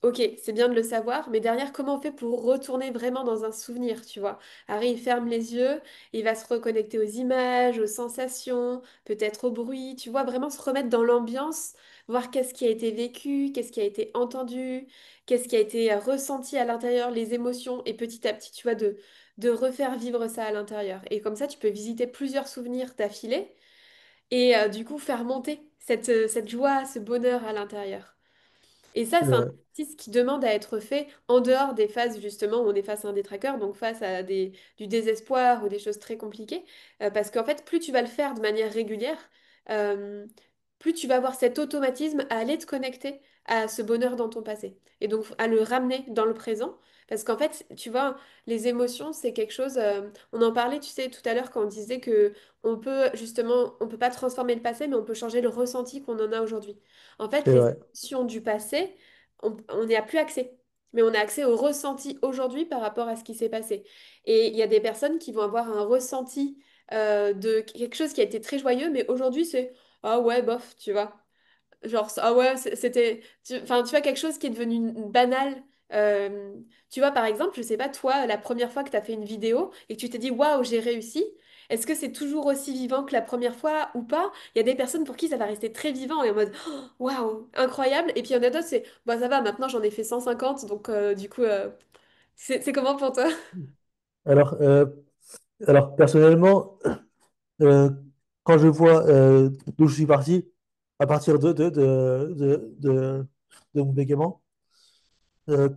Ok, c'est bien de le savoir, mais derrière, comment on fait pour retourner vraiment dans un souvenir, tu vois? Harry, il ferme les yeux, il va se reconnecter aux images, aux sensations, peut-être au bruit, tu vois, vraiment se remettre dans l'ambiance voir qu'est-ce qui a été vécu, qu'est-ce qui a été entendu, qu'est-ce qui a été ressenti à l'intérieur, les émotions, et petit à petit, tu vois, de refaire vivre ça à l'intérieur. Et comme ça, tu peux visiter plusieurs souvenirs d'affilée et du coup faire monter cette joie, ce bonheur à l'intérieur. Et ça, C'est c'est un vrai. exercice qui demande à être fait en dehors des phases justement où on est face à un détraqueur, donc face à du désespoir ou des choses très compliquées. Parce qu'en fait, plus tu vas le faire de manière régulière, euh, plus tu vas avoir cet automatisme à aller te connecter à ce bonheur dans ton passé. Et donc à le ramener dans le présent. Parce qu'en fait, tu vois, les émotions, c'est quelque chose. On en parlait, tu sais, tout à l'heure quand on disait que on peut justement, on peut pas transformer le passé, mais on peut changer le ressenti qu'on en a aujourd'hui. En fait, C'est les vrai. émotions du passé, on n'y a plus accès. Mais on a accès au ressenti aujourd'hui par rapport à ce qui s'est passé. Et il y a des personnes qui vont avoir un ressenti de quelque chose qui a été très joyeux, mais aujourd'hui c'est ah ouais, bof, tu vois. Genre, ah ouais, c'était. Enfin, tu vois, quelque chose qui est devenu banal. Euh, Tu vois, par exemple, je sais pas, toi, la première fois que tu as fait une vidéo et que tu t'es dit, waouh, j'ai réussi, est-ce que c'est toujours aussi vivant que la première fois ou pas? Il y a des personnes pour qui ça va rester très vivant et en mode, oh, waouh, incroyable. Et puis il y en a d'autres, c'est, bah ça va, maintenant j'en ai fait 150, donc du coup, c'est comment pour toi? Alors, alors personnellement, euh, quand je vois d'où je suis parti, à partir de mon bégaiement, euh,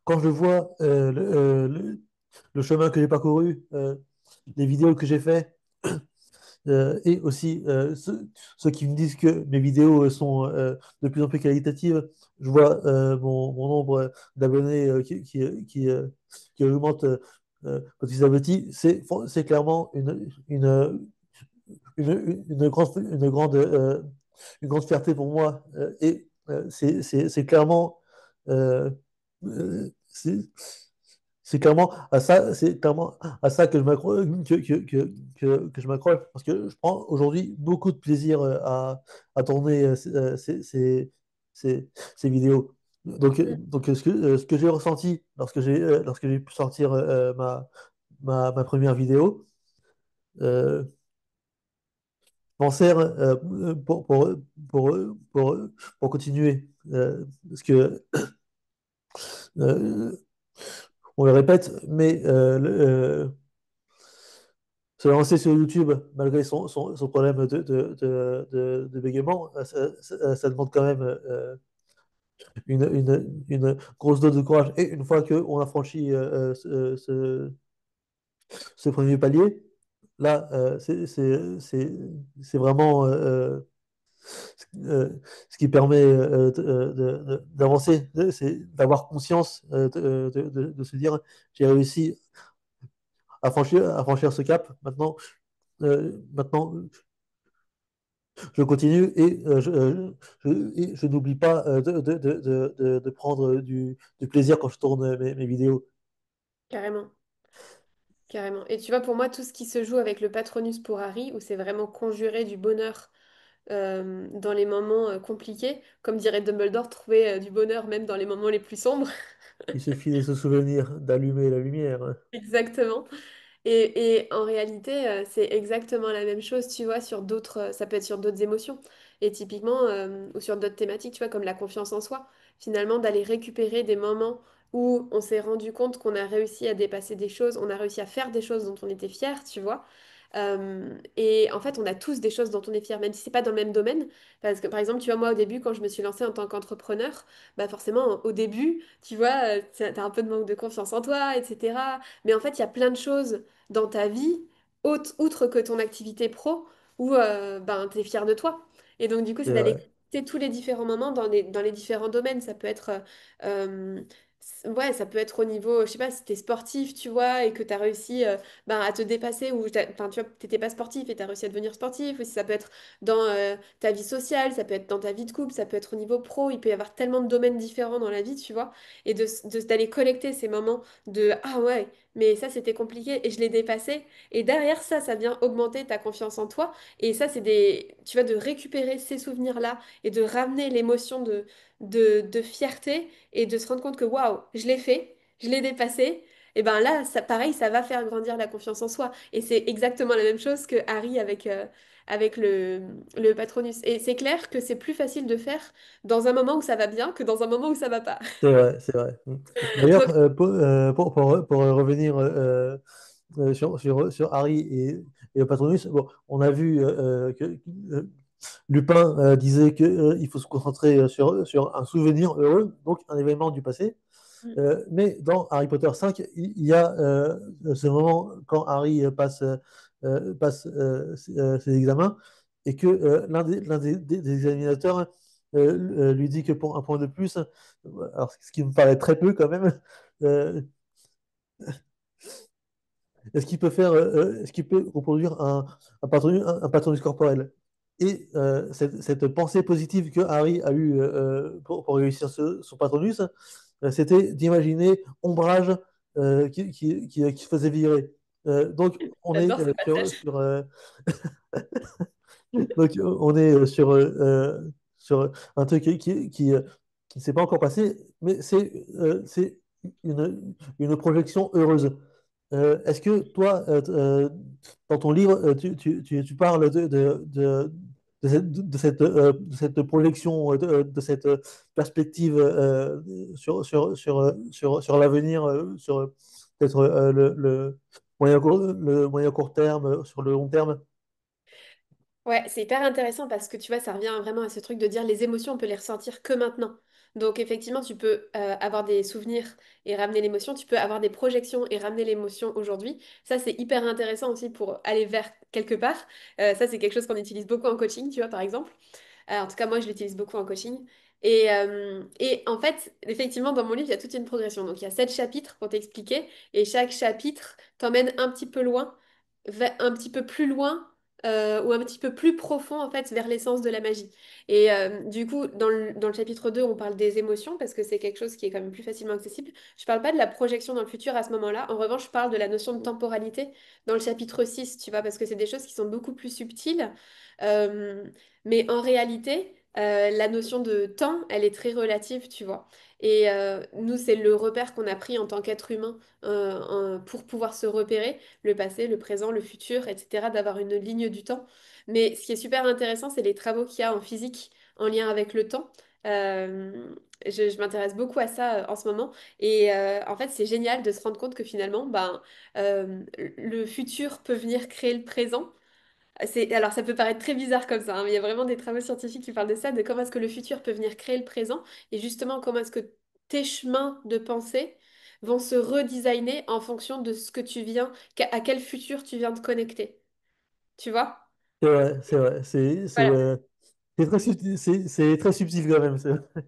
quand je vois le chemin que j'ai parcouru, les vidéos que j'ai fait, et aussi ceux qui me disent que mes vidéos sont de plus en plus qualitatives, je vois mon nombre d'abonnés qui augmente petit à petit, c'est clairement une grande fierté pour moi. C'est clairement, euh, c'est c'est clairement à ça que je m'accroche, que je m'accroche, parce que je prends aujourd'hui beaucoup de plaisir à tourner ces vidéos. Donc ce que j'ai ressenti lorsque j'ai pu sortir ma première vidéo, euh, m'en sert pour, pour, pour continuer. Parce que, euh, on le répète, mais se lancer sur YouTube, malgré son problème de bégaiement, ça demande quand même une grosse dose de courage. Et une fois qu'on a franchi ce premier palier, là, c'est vraiment ce qui permet d'avancer, c'est d'avoir conscience de se dire j'ai réussi à franchir ce cap. Maintenant, je continue et et je n'oublie pas de prendre du plaisir quand je tourne mes vidéos. Carrément. Carrément. Et tu vois, pour moi, tout ce qui se joue avec le Patronus pour Harry, où c'est vraiment conjurer du bonheur dans les moments compliqués, comme dirait Dumbledore, trouver du bonheur même dans les moments les plus sombres. Il suffit de se souvenir d'allumer la lumière. Exactement. Et en réalité, c'est exactement la même chose, tu vois, sur d'autres, ça peut être sur d'autres émotions. Et typiquement, ou sur d'autres thématiques, tu vois, comme la confiance en soi. Finalement, d'aller récupérer des moments où on s'est rendu compte qu'on a réussi à dépasser des choses, on a réussi à faire des choses dont on était fier, tu vois. Et en fait, on a tous des choses dont on est fier, même si c'est pas dans le même domaine. Parce que, par exemple, tu vois, moi, au début, quand je me suis lancée en tant qu'entrepreneur, bah forcément, au début, tu vois, t'as un peu de manque de confiance en toi, etc. Mais en fait, il y a plein de choses dans ta vie, outre que ton activité pro, où ben, tu es fier de toi. Et donc, du coup, c'est C'est d'aller vrai. connecter tous les différents moments dans les différents domaines. Ça peut être, ouais, ça peut être au niveau, je sais pas, si tu es sportif, tu vois, et que tu as réussi ben, à te dépasser, ou enfin, tu vois, t'étais pas sportif et tu as réussi à devenir sportif, ou si ça peut être dans ta vie sociale, ça peut être dans ta vie de couple, ça peut être au niveau pro, il peut y avoir tellement de domaines différents dans la vie, tu vois, et d'aller collecter ces moments de, ah ouais, mais ça, c'était compliqué et je l'ai dépassé. Et derrière ça, ça vient augmenter ta confiance en toi. Et ça, c'est des... Tu vas de récupérer ces souvenirs-là et de ramener l'émotion de fierté et de se rendre compte que, waouh, je l'ai fait, je l'ai dépassé. Et ben là, ça, pareil, ça va faire grandir la confiance en soi. Et c'est exactement la même chose que Harry avec, avec le Patronus. Et c'est clair que c'est plus facile de faire dans un moment où ça va bien que dans un moment où ça va pas. C'est vrai, c'est vrai. D'ailleurs, Donc, pour revenir sur Harry et le Patronus, bon, on a vu que Lupin disait qu'il faut se concentrer sur un souvenir heureux, donc un événement du passé. Mais dans Harry Potter 5, il y a ce moment quand Harry passe ses examens et que l'un des examinateurs lui dit que pour un point de plus, alors ce qui me paraît très peu quand même, euh, est-ce qu'il peut reproduire un patronus corporel? Et cette pensée positive que Harry a eue pour réussir son patronus, c'était d'imaginer Ombrage qui faisait virer. Donc on est j'adore ce passage. on est sur un truc qui ne s'est pas encore passé, mais c'est une projection heureuse. Est-ce que toi, dans ton livre, tu parles de cette projection, de cette perspective sur l'avenir, sur peut-être le moyen court terme, sur le long terme? Ouais, c'est hyper intéressant parce que tu vois, ça revient vraiment à ce truc de dire les émotions, on peut les ressentir que maintenant. Donc effectivement, tu peux avoir des souvenirs et ramener l'émotion, tu peux avoir des projections et ramener l'émotion aujourd'hui. Ça, c'est hyper intéressant aussi pour aller vers quelque part. Ça, c'est quelque chose qu'on utilise beaucoup en coaching, tu vois, par exemple. En tout cas, moi, je l'utilise beaucoup en coaching. Et en fait, effectivement, dans mon livre, il y a toute une progression. Donc, il y a 7 chapitres pour t'expliquer. Et chaque chapitre t'emmène un petit peu loin, un petit peu plus loin, ou un petit peu plus profond, en fait, vers l'essence de la magie. Et du coup, dans le chapitre 2 on parle des émotions, parce que c'est quelque chose qui est quand même plus facilement accessible. Je parle pas de la projection dans le futur à ce moment-là. En revanche, je parle de la notion de temporalité dans le chapitre 6 tu vois, parce que c'est des choses qui sont beaucoup plus subtiles. Euh, mais en réalité, la notion de temps, elle est très relative, tu vois. Et nous, c'est le repère qu'on a pris en tant qu'être humain pour pouvoir se repérer, le passé, le présent, le futur, etc., d'avoir une ligne du temps. Mais ce qui est super intéressant, c'est les travaux qu'il y a en physique en lien avec le temps. Je m'intéresse beaucoup à ça en ce moment. Et en fait, c'est génial de se rendre compte que finalement, ben, le futur peut venir créer le présent. Alors, ça peut paraître très bizarre comme ça, hein, mais il y a vraiment des travaux scientifiques qui parlent de ça, de comment est-ce que le futur peut venir créer le présent, et justement comment est-ce que tes chemins de pensée vont se redesigner en fonction de ce que tu viens, à quel futur tu viens de connecter. Tu vois? C'est vrai, c'est vrai. Voilà. C'est très subtil, c'est très subtil quand même.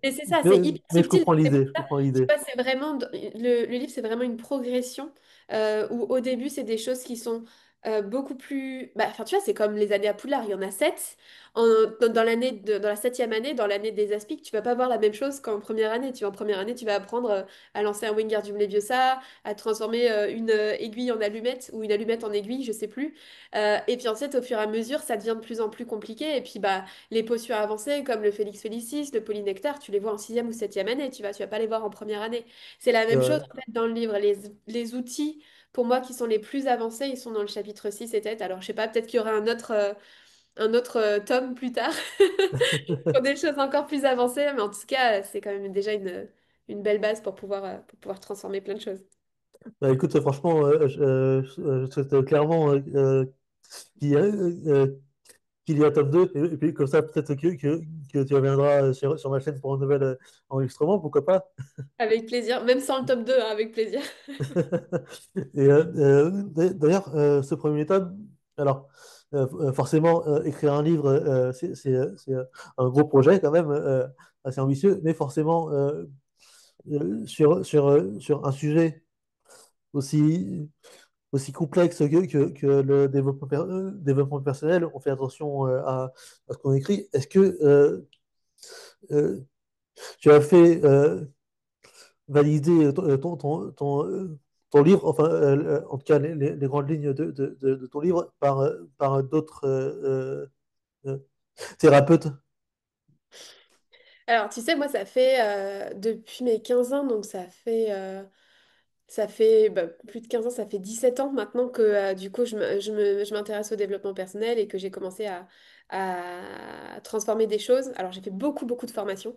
Et c'est ça, Mais, c'est hyper mais je subtil. comprends Donc c'est pour l'idée, je ça, comprends tu l'idée. vois, c'est vraiment, le livre, c'est vraiment une progression où au début, c'est des choses qui sont beaucoup plus... Bah, enfin, tu vois, c'est comme les années à Poudlard, il y en a 7. Dans dans la 7e année, dans l'année des aspics, tu vas pas voir la même chose qu'en première année. Tu vois, en première année, tu vas apprendre à lancer un Wingardium Leviosa, à transformer une aiguille en allumette ou une allumette en aiguille, je sais plus. Et puis ensuite, au fur et à mesure, ça devient de plus en plus compliqué. Et puis, bah, les potions avancées comme le Félix Felicis, le polynectar, tu les vois en 6e ou 7e année, tu vas pas les voir en première année. C'est la C'est même chose vrai. en fait dans le livre. Les outils, pour moi, qui sont les plus avancés, ils sont dans le chapitre 6 et 7. Alors, je sais pas, peut-être qu'il y aura un autre tome plus tard pour des choses encore plus avancées, mais en tout cas, c'est quand même déjà une belle base pour pouvoir transformer plein de choses. Bah, écoute, franchement, je souhaite clairement qu'il y ait, qu'il y ait un tome 2 et puis comme ça, peut-être que tu reviendras sur ma chaîne pour un nouvel enregistrement, pourquoi pas. Avec plaisir, même sans le tome 2, hein, avec plaisir. D'ailleurs, ce premier tome, alors, forcément, écrire un livre, c'est un gros projet quand même, assez ambitieux, mais forcément, sur un sujet aussi complexe que le développement personnel, on fait attention à ce qu'on écrit. Est-ce que euh, tu as fait valider ton livre, enfin, en tout cas, les grandes lignes de ton livre par d'autres thérapeutes? Alors, tu sais, moi, ça fait depuis mes 15 ans, donc Ça fait plus de 15 ans, ça fait 17 ans maintenant que du coup je m'intéresse au développement personnel et que j'ai commencé à transformer des choses. Alors j'ai fait beaucoup de formations.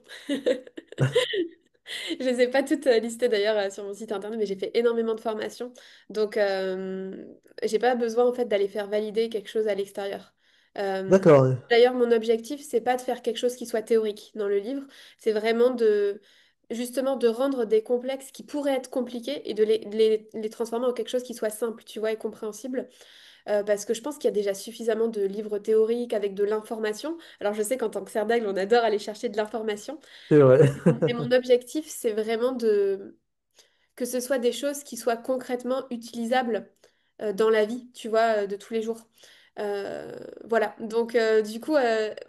Je les ai pas toutes listées d'ailleurs sur mon site internet, mais j'ai fait énormément de formations. Donc j'ai pas besoin en fait d'aller faire valider quelque chose à l'extérieur. Euh, D'accord, D'ailleurs, mon objectif, c'est pas de faire quelque chose qui soit théorique dans le livre, c'est vraiment de justement de rendre des complexes qui pourraient être compliqués et de les transformer en quelque chose qui soit simple, tu vois, et compréhensible. Parce que je pense qu'il y a déjà suffisamment de livres théoriques avec de l'information. Alors je sais qu'en tant que serre d'aigle, on adore aller chercher de l'information. c'est vrai. Mais mon objectif, c'est vraiment de que ce soit des choses qui soient concrètement utilisables dans la vie, tu vois, de tous les jours. Voilà. Donc du coup,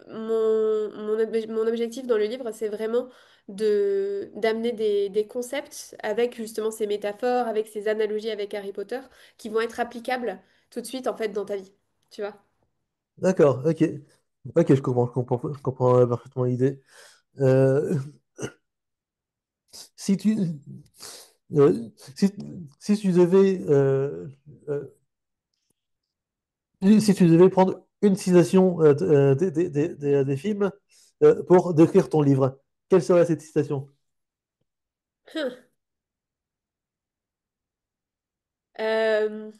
mon objectif dans le livre, c'est vraiment d'amener des concepts avec justement ces métaphores, avec ces analogies avec Harry Potter, qui vont être applicables tout de suite en fait dans ta vie, tu vois. D'accord, ok. Ok, je comprends parfaitement l'idée. Euh, si tu, euh, si, si tu devais, euh, si tu devais prendre une citation des films pour décrire ton livre, quelle serait cette citation? Euh,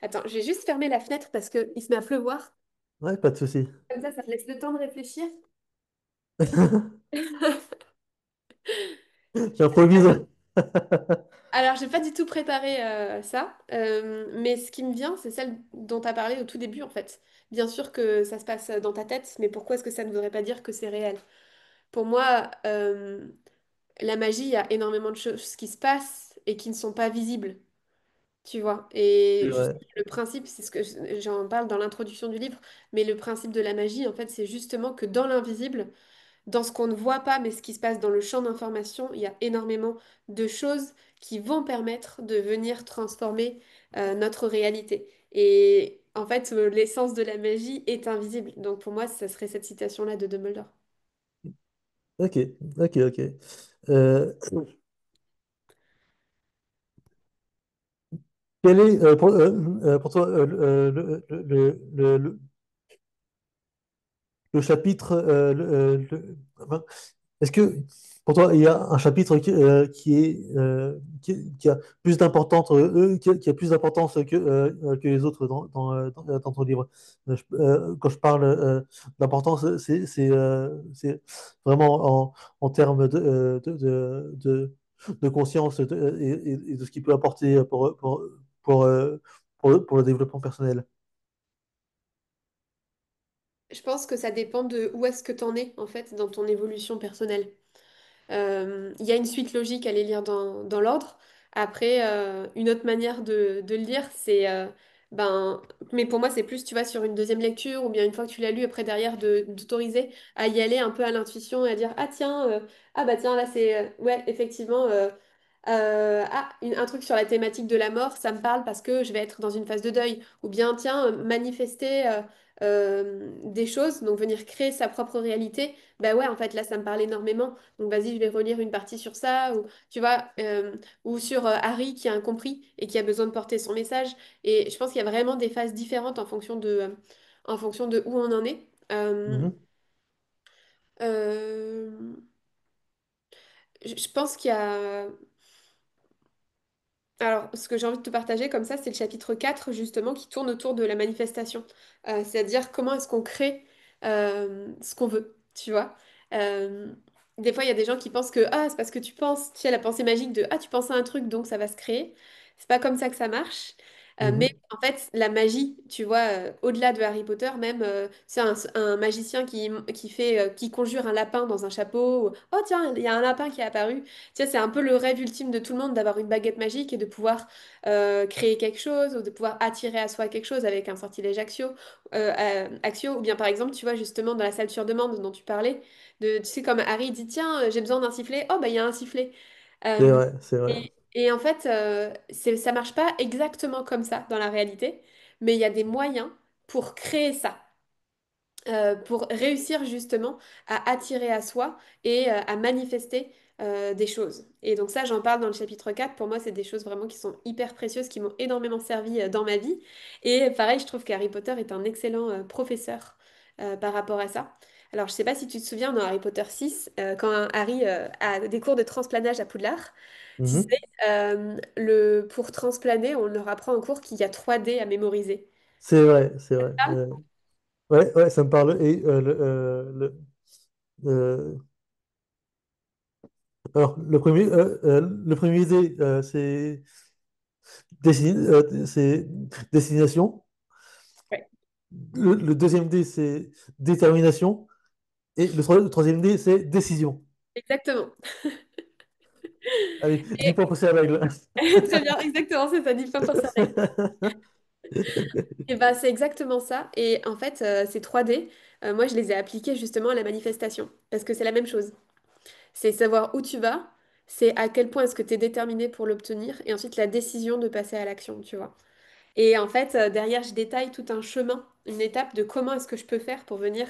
Attends, je vais juste fermer la fenêtre parce qu'il se met à pleuvoir. Ouais, pas de souci. Comme ça te laisse le temps de réfléchir. J'improvise. Alors, j'ai pas du tout préparé ça, mais ce qui me vient, c'est celle dont tu as parlé au tout début, en fait. Bien sûr que ça se passe dans ta tête, mais pourquoi est-ce que ça ne voudrait pas dire que c'est réel? Pour moi, la magie, il y a énormément de choses qui se passent et qui ne sont pas visibles, tu vois. C'est Et juste vrai. le principe, c'est ce que j'en parle dans l'introduction du livre, mais le principe de la magie, en fait, c'est justement que dans l'invisible, dans ce qu'on ne voit pas, mais ce qui se passe dans le champ d'information, il y a énormément de choses qui vont permettre de venir transformer notre réalité. Et en fait, l'essence de la magie est invisible. Donc pour moi, ça serait cette citation-là de Dumbledore. Ok, ok. Euh, Quel est pour toi le chapitre enfin, est-ce que pour toi il y a un chapitre qui est qui a plus d'importance qui a plus d'importance que les autres dans ton livre? Quand je parle d'importance, c'est vraiment en termes de conscience et de ce qu'il peut apporter pour le développement personnel. Je pense que ça dépend de où est-ce que tu en es, en fait, dans ton évolution personnelle. Il y a une suite logique à les lire dans l'ordre. Après, une autre manière de le lire, c'est... mais pour moi, c'est plus, tu vois, sur une deuxième lecture, ou bien une fois que tu l'as lu, après derrière, d'autoriser à y aller un peu à l'intuition et à dire, ah tiens, ah bah tiens, là c'est... ouais, effectivement, un truc sur la thématique de la mort, ça me parle parce que je vais être dans une phase de deuil. Ou bien, tiens, manifester des choses, donc venir créer sa propre réalité. Bah ouais, en fait, là, ça me parle énormément. Donc vas-y, je vais relire une partie sur ça, ou tu vois, ou sur Harry qui a incompris et qui a besoin de porter son message. Et je pense qu'il y a vraiment des phases différentes en fonction de où on en est. Mhm, Euh, je pense qu'il y a... Alors, ce que j'ai envie de te partager comme ça, c'est le chapitre 4 justement, qui tourne autour de la manifestation. C'est-à-dire comment est-ce qu'on crée ce qu'on veut, tu vois. Euh, des fois, il y a des gens qui pensent que ah, c'est parce que tu penses, tu as la pensée magique de ah, tu penses à un truc, donc ça va se créer. C'est pas comme ça que ça marche. Mais mhm. en fait, la magie, tu vois, au-delà de Harry Potter, même, c'est un magicien qui conjure un lapin dans un chapeau. Oh tiens, il y a un lapin qui est apparu. Tu sais, c'est un peu le rêve ultime de tout le monde d'avoir une baguette magique et de pouvoir créer quelque chose ou de pouvoir attirer à soi quelque chose avec un sortilège axio. Ou bien par exemple, tu vois, justement, dans la salle sur demande dont tu parlais, tu sais, comme Harry dit, tiens, j'ai besoin d'un sifflet. Oh, bah, il y a un sifflet. C'est Euh, vrai, c'est vrai. et en fait, ça marche pas exactement comme ça dans la réalité, mais il y a des moyens pour créer ça pour réussir justement à attirer à soi et à manifester. des choses. Et donc ça, j'en parle dans le chapitre 4. Pour moi, c'est des choses vraiment qui sont hyper précieuses, qui m'ont énormément servi dans ma vie. Et pareil, je trouve qu'Harry Potter est un excellent professeur par rapport à ça. Alors, je sais pas si tu te souviens, dans Harry Potter 6, quand Harry a des cours de transplanage à Poudlard, tu sais, Mhm. pour transplaner, on leur apprend en cours qu'il y a 3D à mémoriser. C'est vrai, c'est vrai. Ah, Ouais, ouais, ça me parle. Et euh, alors, le premier dé, c'est destination. ouais, Le deuxième dé, c'est détermination. Et le troisième dé, c'est décision. exactement. Allez, 10 points pour ces règles. Très bien, exactement, c'est ça, 10 points pour ça. Et bah, c'est exactement ça. Et en fait, ces 3D, moi, je les ai appliqués justement à la manifestation. Parce que c'est la même chose. C'est savoir où tu vas, c'est à quel point est-ce que tu es déterminé pour l'obtenir, et ensuite la décision de passer à l'action, tu vois. Et en fait, derrière, je détaille tout un chemin, une étape de comment est-ce que je peux faire pour venir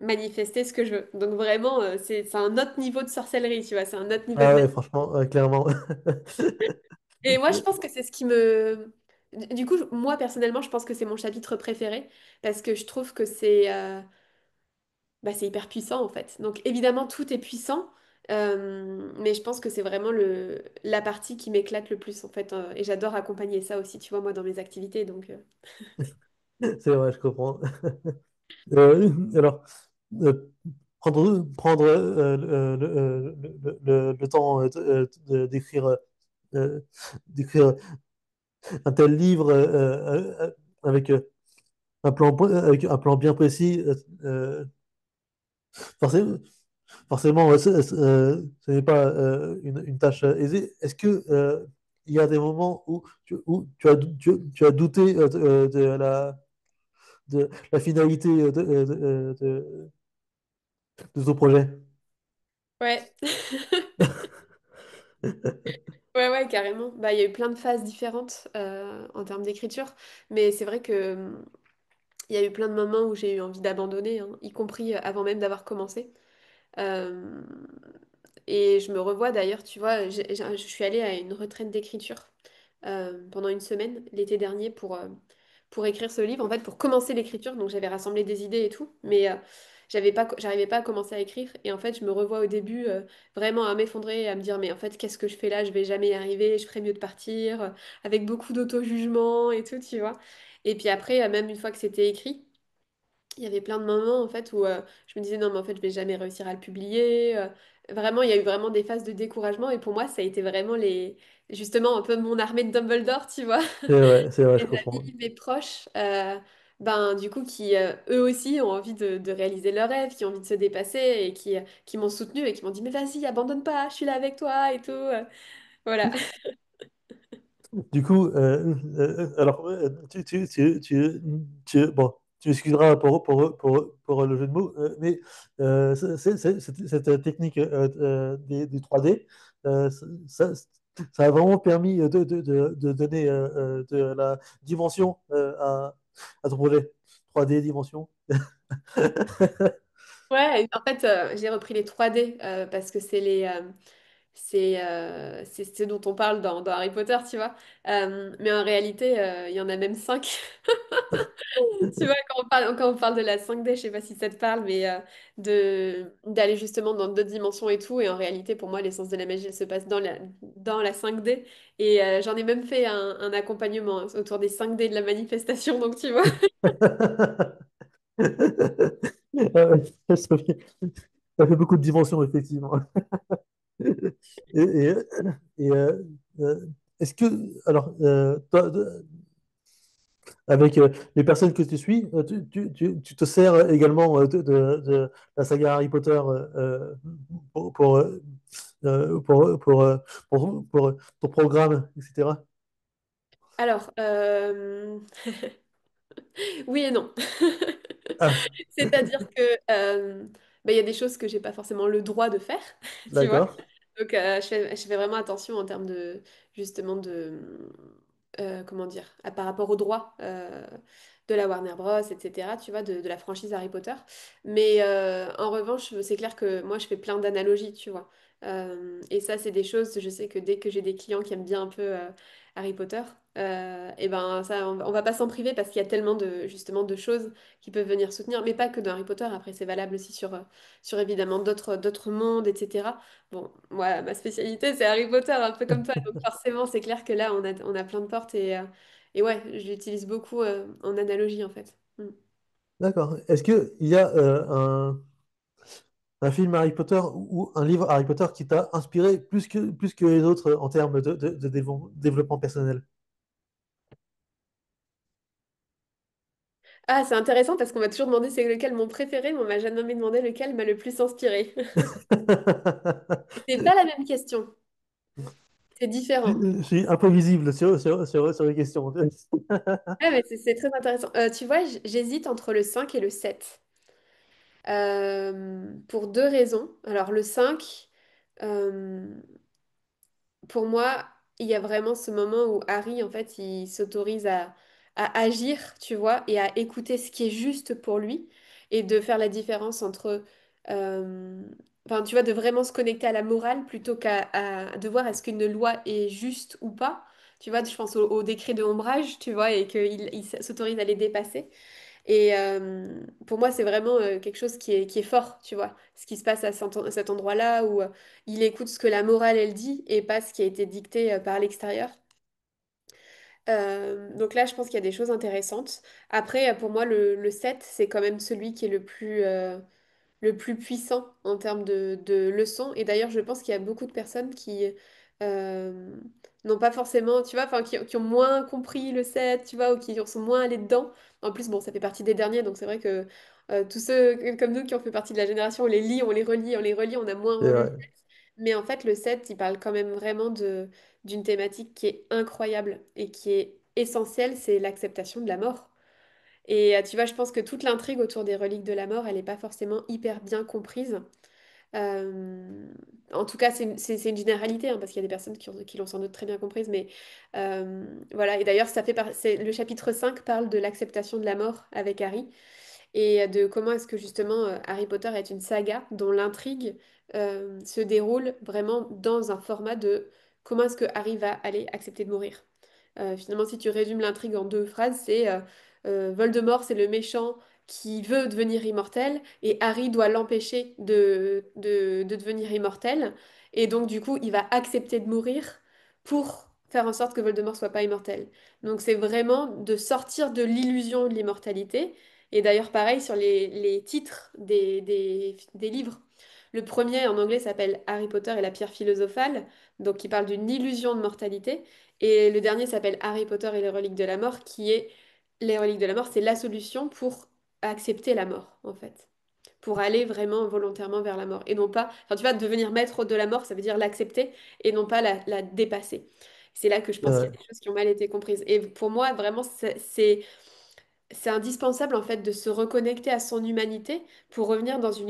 manifester ce que je veux. Donc vraiment, c'est un autre niveau de sorcellerie, tu vois, c'est un autre niveau de Ah magie. ouais, franchement, clairement. Et moi, je pense que c'est ce qui me... Du coup, moi, personnellement, je pense que c'est mon chapitre préféré, parce que je trouve que c'est hyper puissant, en fait. Donc évidemment, tout est puissant, mais je pense que c'est vraiment la partie qui m'éclate le plus, en fait. Et j'adore accompagner ça aussi, tu vois, moi, dans mes activités. Donc, C'est vrai, je comprends. Alors, euh, prendre le temps d'écrire d'écrire un tel livre avec avec un plan bien précis, forcément, forcément ce n'est pas une tâche aisée. Est-ce que il y a des moments où tu as douté de la finalité de ton projet? ouais. Ouais, ouais, carrément. Bah, il y a eu plein de phases différentes en termes d'écriture, mais c'est vrai que il y a eu plein de moments où j'ai eu envie d'abandonner, hein, y compris avant même d'avoir commencé. Euh, et je me revois d'ailleurs, tu vois, je suis allée à une retraite d'écriture pendant une semaine l'été dernier pour écrire ce livre, en fait, pour commencer l'écriture. Donc j'avais rassemblé des idées et tout, mais j'arrivais pas à commencer à écrire. Et en fait, je me revois au début vraiment à m'effondrer, à me dire, mais en fait, qu'est-ce que je fais là? Je vais jamais y arriver, je ferais mieux de partir, avec beaucoup d'auto-jugement et tout, tu vois. Et puis après, même une fois que c'était écrit, il y avait plein de moments en fait où je me disais non mais en fait je vais jamais réussir à le publier. Vraiment, il y a eu vraiment des phases de découragement et pour moi ça a été vraiment justement un peu mon armée de Dumbledore, tu vois. C'est vrai, je Mes comprends. amis, mes proches, ben du coup qui eux aussi ont envie de réaliser leurs rêves, qui ont envie de se dépasser et qui m'ont soutenue et qui m'ont dit mais vas-y, abandonne pas, je suis là avec toi et tout. Voilà. Du coup, alors, bon, tu m'excuseras pour le jeu de mots, mais cette technique des 3D, ça, ça a vraiment permis de donner de la dimension à ton projet. 3D, dimension. Ouais, en fait, j'ai repris les 3D parce que c'est ce dont on parle dans Harry Potter, tu vois. Mais en réalité, il y en a même 5. Tu vois, quand on parle de la 5D, je sais pas si ça te parle, mais d'aller justement dans d'autres dimensions et tout. Et en réalité, pour moi, l'essence de la magie, elle se passe dans la 5D. Et j'en ai même fait un accompagnement autour des 5D de la manifestation, donc tu vois. Ça fait beaucoup de dimensions, effectivement. Et, et, et, est-ce que, alors, toi, avec les personnes que tu suis, tu te sers également de la saga Harry Potter pour, pour, euh, pour ton programme, etc. Alors, oui et non. Ah, C'est-à-dire que il y a des choses que j'ai pas forcément le droit de faire, tu vois. d'accord. Donc je fais vraiment attention en termes de justement de comment dire par rapport aux droits de la Warner Bros, etc. Tu vois, de la franchise Harry Potter. Mais en revanche, c'est clair que moi je fais plein d'analogies, tu vois. Et ça, c'est des choses, je sais que dès que j'ai des clients qui aiment bien un peu Harry Potter, et ben ça, on va pas s'en priver parce qu'il y a tellement de, justement, de choses qui peuvent venir soutenir, mais pas que dans Harry Potter, après c'est valable aussi sur évidemment d'autres mondes, etc. Bon, moi, ma spécialité, c'est Harry Potter, un peu comme toi, donc forcément, c'est clair que là, on a plein de portes et ouais, je l'utilise beaucoup en analogie, en fait. Mm. D'accord. Est-ce qu'il y a un film Harry Potter ou un livre Harry Potter qui t'a inspiré plus que les autres en termes de développement personnel? Ah, c'est intéressant parce qu'on m'a toujours demandé c'est lequel mon préféré, mais on m'a jamais demandé lequel m'a le plus inspiré. C'est pas la même question. C'est différent. Je suis un peu visible sur les questions. Ouais, mais c'est très intéressant. Tu vois, j'hésite entre le 5 et le 7. Pour deux raisons. Alors, le 5, euh, pour moi, il y a vraiment ce moment où Harry, en fait, il s'autorise à agir, tu vois, et à écouter ce qui est juste pour lui, et de faire la différence entre, euh, enfin, tu vois, de vraiment se connecter à la morale plutôt de voir est-ce qu'une loi est juste ou pas. Tu vois, je pense au décret de ombrage, tu vois, et qu'il s'autorise à les dépasser. Et pour moi, c'est vraiment quelque chose qui est fort, tu vois. Ce qui se passe à cet endroit-là où il écoute ce que la morale, elle dit et pas ce qui a été dicté par l'extérieur. Donc là, je pense qu'il y a des choses intéressantes. Après, pour moi, le 7 c'est quand même celui qui est le plus puissant en termes de leçons. Et d'ailleurs, je pense qu'il y a beaucoup de personnes qui euh, n'ont pas forcément, tu vois, enfin, qui ont moins compris le set, tu vois, ou qui sont moins allés dedans. En plus, bon, ça fait partie des derniers, donc c'est vrai que tous ceux comme nous qui ont fait partie de la génération, on les lit, on les relit, on les relit, on a moins C'est relu. vrai. Mais en fait, le set, il parle quand même vraiment d'une thématique qui est incroyable et qui est essentielle, c'est l'acceptation de la mort. Et tu vois, je pense que toute l'intrigue autour des reliques de la mort, elle n'est pas forcément hyper bien comprise. Euh, En tout cas, c'est une généralité, hein, parce qu'il y a des personnes qui l'ont sans doute très bien comprise, mais voilà. Et d'ailleurs, le chapitre 5 parle de l'acceptation de la mort avec Harry et de comment est-ce que justement Harry Potter est une saga dont l'intrigue se déroule vraiment dans un format de comment est-ce que Harry va aller accepter de mourir. Finalement, si tu résumes l'intrigue en deux phrases, c'est Voldemort, c'est le méchant qui veut devenir immortel et Harry doit l'empêcher de devenir immortel. Et donc, du coup, il va accepter de mourir pour faire en sorte que Voldemort soit pas immortel. Donc, c'est vraiment de sortir de l'illusion de l'immortalité. Et d'ailleurs, pareil sur les titres des livres. Le premier en anglais s'appelle Harry Potter et la pierre philosophale, donc qui parle d'une illusion de mortalité. Et le dernier s'appelle Harry Potter et les reliques de la mort, qui est les reliques de la mort, c'est la solution pour accepter la mort, en fait. Pour aller vraiment volontairement vers la mort. Et non pas, enfin, tu vois, devenir maître de la mort, ça veut dire l'accepter et non pas la dépasser. C'est là que je pense qu'il y a Ouais. des choses qui ont mal été comprises. Et pour moi, vraiment, c'est indispensable en fait de se reconnecter à son humanité pour revenir dans une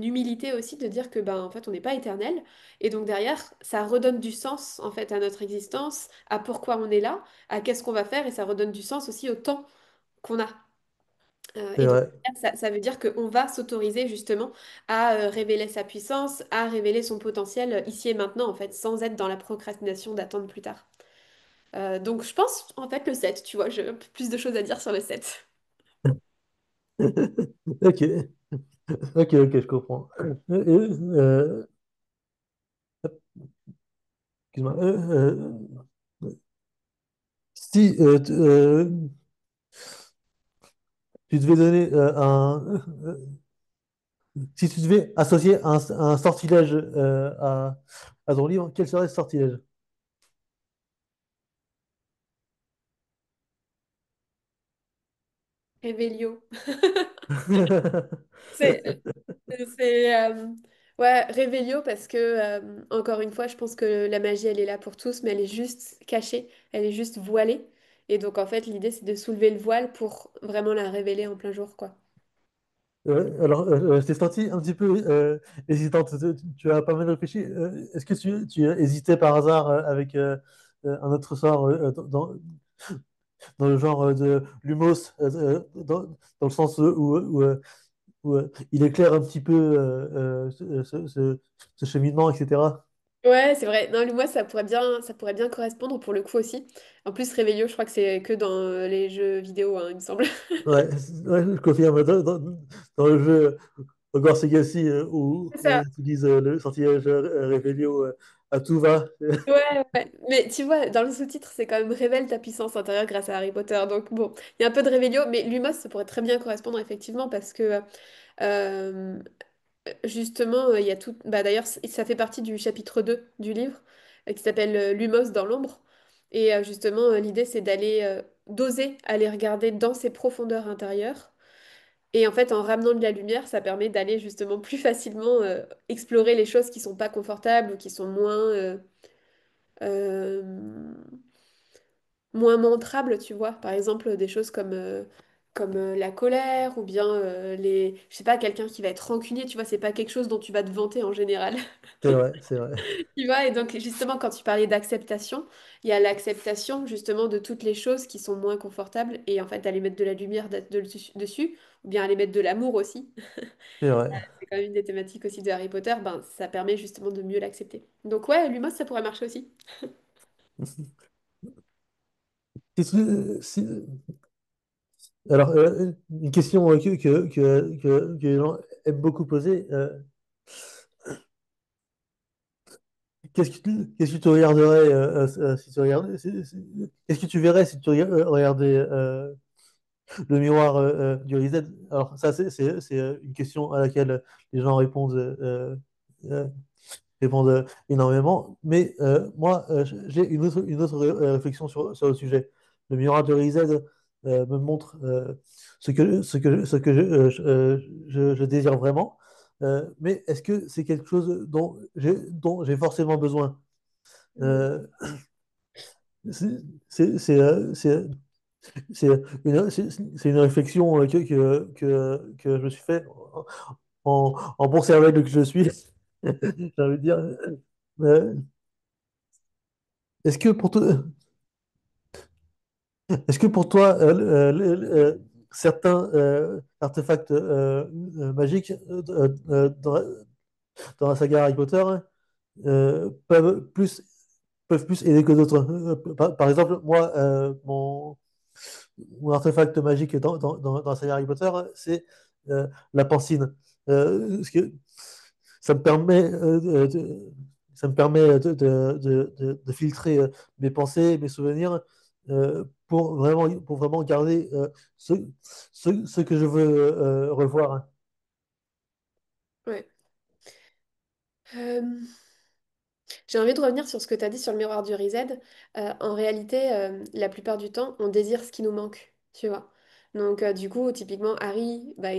humilité aussi de dire que ben en fait on n'est pas éternel et donc derrière ça redonne du sens en fait à notre existence, à pourquoi on est là, à qu'est-ce qu'on va faire et ça redonne du sens aussi au temps qu'on a. C'est Et donc vrai. ça veut dire qu'on va s'autoriser justement à révéler sa puissance, à révéler son potentiel ici et maintenant en fait sans être dans la procrastination d'attendre plus tard. Donc je pense en fait le 7 tu vois, j'ai plus de choses à dire sur le 7. Ok, ok, je comprends. Excuse-moi. Si tu devais donner si tu devais associer un sortilège à ton livre, quel serait ce sortilège? Révélio. C'est, ouais, Révélio parce que, encore une fois, je pense que la magie, elle est là pour tous, mais elle est juste cachée, elle est juste voilée. Et donc, en fait, l'idée, c'est de soulever le voile pour vraiment la révéler en plein jour, quoi. Ouais, alors, je t'ai senti un petit peu hésitante. Tu as pas mal réfléchi. Est-ce que tu as hésité par hasard avec un autre sort dans le genre de Lumos, dans le sens où il éclaire un petit peu ce cheminement, etc. Ouais, c'est vrai. Non, moi, ça pourrait bien correspondre pour le coup aussi. En plus, Réveillon, je crois que c'est que dans les jeux vidéo, hein, il me semble. Ouais, ouais, je confirme. Dans le jeu Hogwarts Legacy, C'est où on ça. utilise le sortilège Revelio à tout va. Ouais, ouais. Mais tu vois, dans le sous-titre, c'est quand même révèle ta puissance intérieure grâce à Harry Potter. Donc bon, il y a un peu de Réveillon, mais Lumos, ça pourrait très bien correspondre effectivement parce que euh, justement, il y a tout. Bah, d'ailleurs, ça fait partie du chapitre 2 du livre qui s'appelle Lumos dans l'ombre. Et justement, l'idée, c'est d'oser aller regarder dans ses profondeurs intérieures. Et en fait, en ramenant de la lumière, ça permet d'aller justement plus facilement explorer les choses qui sont pas confortables ou qui sont euh, moins montrables, tu vois. Par exemple, des choses comme la colère ou bien je sais pas, quelqu'un qui va être rancunier, tu vois, c'est pas quelque chose dont tu vas te vanter en général. C'est vrai, c'est vrai. Tu vois, et donc justement, quand tu parlais d'acceptation, il y a l'acceptation justement de toutes les choses qui sont moins confortables et en fait d'aller mettre de la lumière dessus, ou bien aller mettre de l'amour aussi. C'est vrai. C'est quand même une des thématiques aussi de Harry Potter, ben, ça permet justement de mieux l'accepter. Donc ouais, l'humour, ça pourrait marcher aussi. Si- Alors, une question que les gens aiment beaucoup poser, qu'est-ce que tu regarderais si tu regardais, qu'est-ce que tu verrais si tu regardais le miroir du Reset? Alors, ça, c'est une question à laquelle les gens euh, répondent énormément. Mais moi, j'ai une autre réflexion sur le sujet. Le miroir de Reset me montre ce que je désire vraiment. Mais est-ce que c'est quelque chose dont j'ai forcément besoin? Mhm. Euh, c'est c'est- c'est, euh, c'est- c'est une réflexion que je me suis fait en bon cervelle que je suis, j'ai envie de dire. Euh, est-ce que pour toi, est-ce que pour toi, certains artefacts magiques dans la saga Harry Potter peuvent plus aider que d'autres? Par exemple, moi, mon artefact magique dans la saga Harry Potter, c'est la pancine. Parce que ça me permet, ça me permet de filtrer mes pensées, mes souvenirs, pour vraiment garder ce que je veux revoir. Ouais. Euh, J'ai envie de revenir sur ce que tu as dit sur le miroir du Reset. En réalité, la plupart du temps, on désire ce qui nous manque, tu vois. Donc, du coup, typiquement, Harry, bah,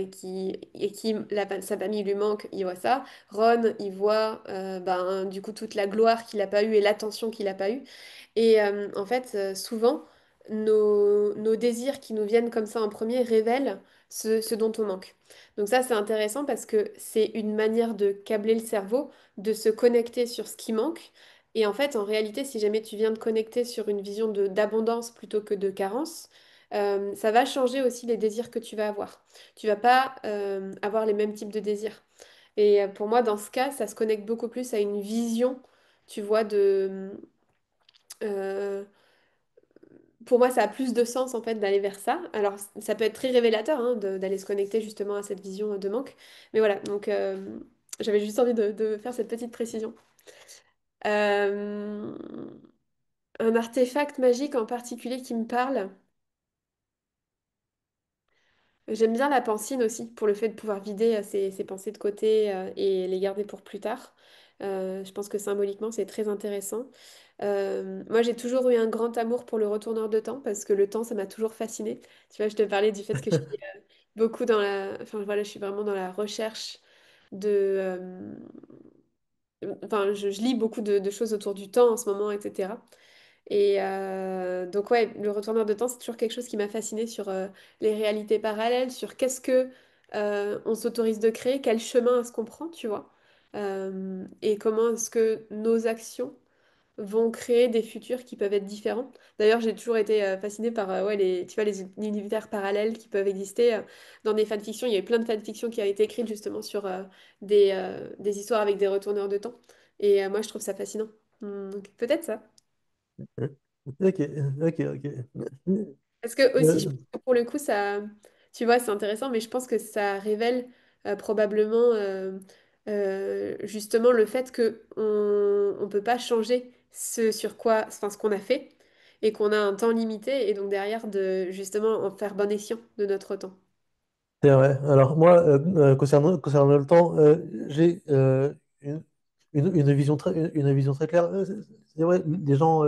sa famille lui manque, il voit ça. Ron, il voit ben, du coup toute la gloire qu'il n'a pas eue et l'attention qu'il n'a pas eue. Et en fait, souvent, nos désirs qui nous viennent comme ça en premier révèlent ce dont on manque. Donc ça, c'est intéressant parce que c'est une manière de câbler le cerveau, de se connecter sur ce qui manque. Et en fait, en réalité, si jamais tu viens de connecter sur une vision d'abondance plutôt que de carence, ça va changer aussi les désirs que tu vas avoir. Tu vas pas avoir les mêmes types de désirs. Et pour moi, dans ce cas, ça se connecte beaucoup plus à une vision, tu vois, euh, pour moi, ça a plus de sens en fait d'aller vers ça. Alors, ça peut être très révélateur hein, d'aller se connecter justement à cette vision de manque. Mais voilà, donc j'avais juste envie de faire cette petite précision. Euh, un artefact magique en particulier qui me parle. J'aime bien la pancine aussi, pour le fait de pouvoir vider ses pensées de côté et les garder pour plus tard. Je pense que symboliquement, c'est très intéressant. Moi, j'ai toujours eu un grand amour pour le retourneur de temps, parce que le temps, ça m'a toujours fascinée. Tu vois, je te parlais du fait que je suis beaucoup dans la... Enfin, voilà, je suis vraiment dans la recherche de... Enfin, je lis beaucoup de choses autour du temps en ce moment, etc. Et donc ouais, le retourneur de temps, c'est toujours quelque chose qui m'a fascinée sur les réalités parallèles, sur qu'est-ce que on s'autorise de créer, quel chemin est-ce qu'on prend, tu vois, et comment est-ce que nos actions vont créer des futurs qui peuvent être différents. D'ailleurs, j'ai toujours été fascinée par ouais, tu vois, les univers parallèles qui peuvent exister dans des fanfictions. Il y a eu plein de fanfictions qui ont été écrites justement sur des histoires avec des retourneurs de temps. Et moi, je trouve ça fascinant. Donc, peut-être ça. Ok, ok, ok. Parce que aussi, je Euh, pense que pour le coup, ça, tu vois, c'est intéressant, mais je pense que ça révèle probablement justement le fait que on peut pas changer ce sur quoi, enfin, ce qu'on a fait et qu'on a un temps limité et donc derrière de justement en faire bon escient de notre temps. c'est vrai. Alors moi, concernant le temps, j'ai une, une vision une vision très claire. C'est vrai, les gens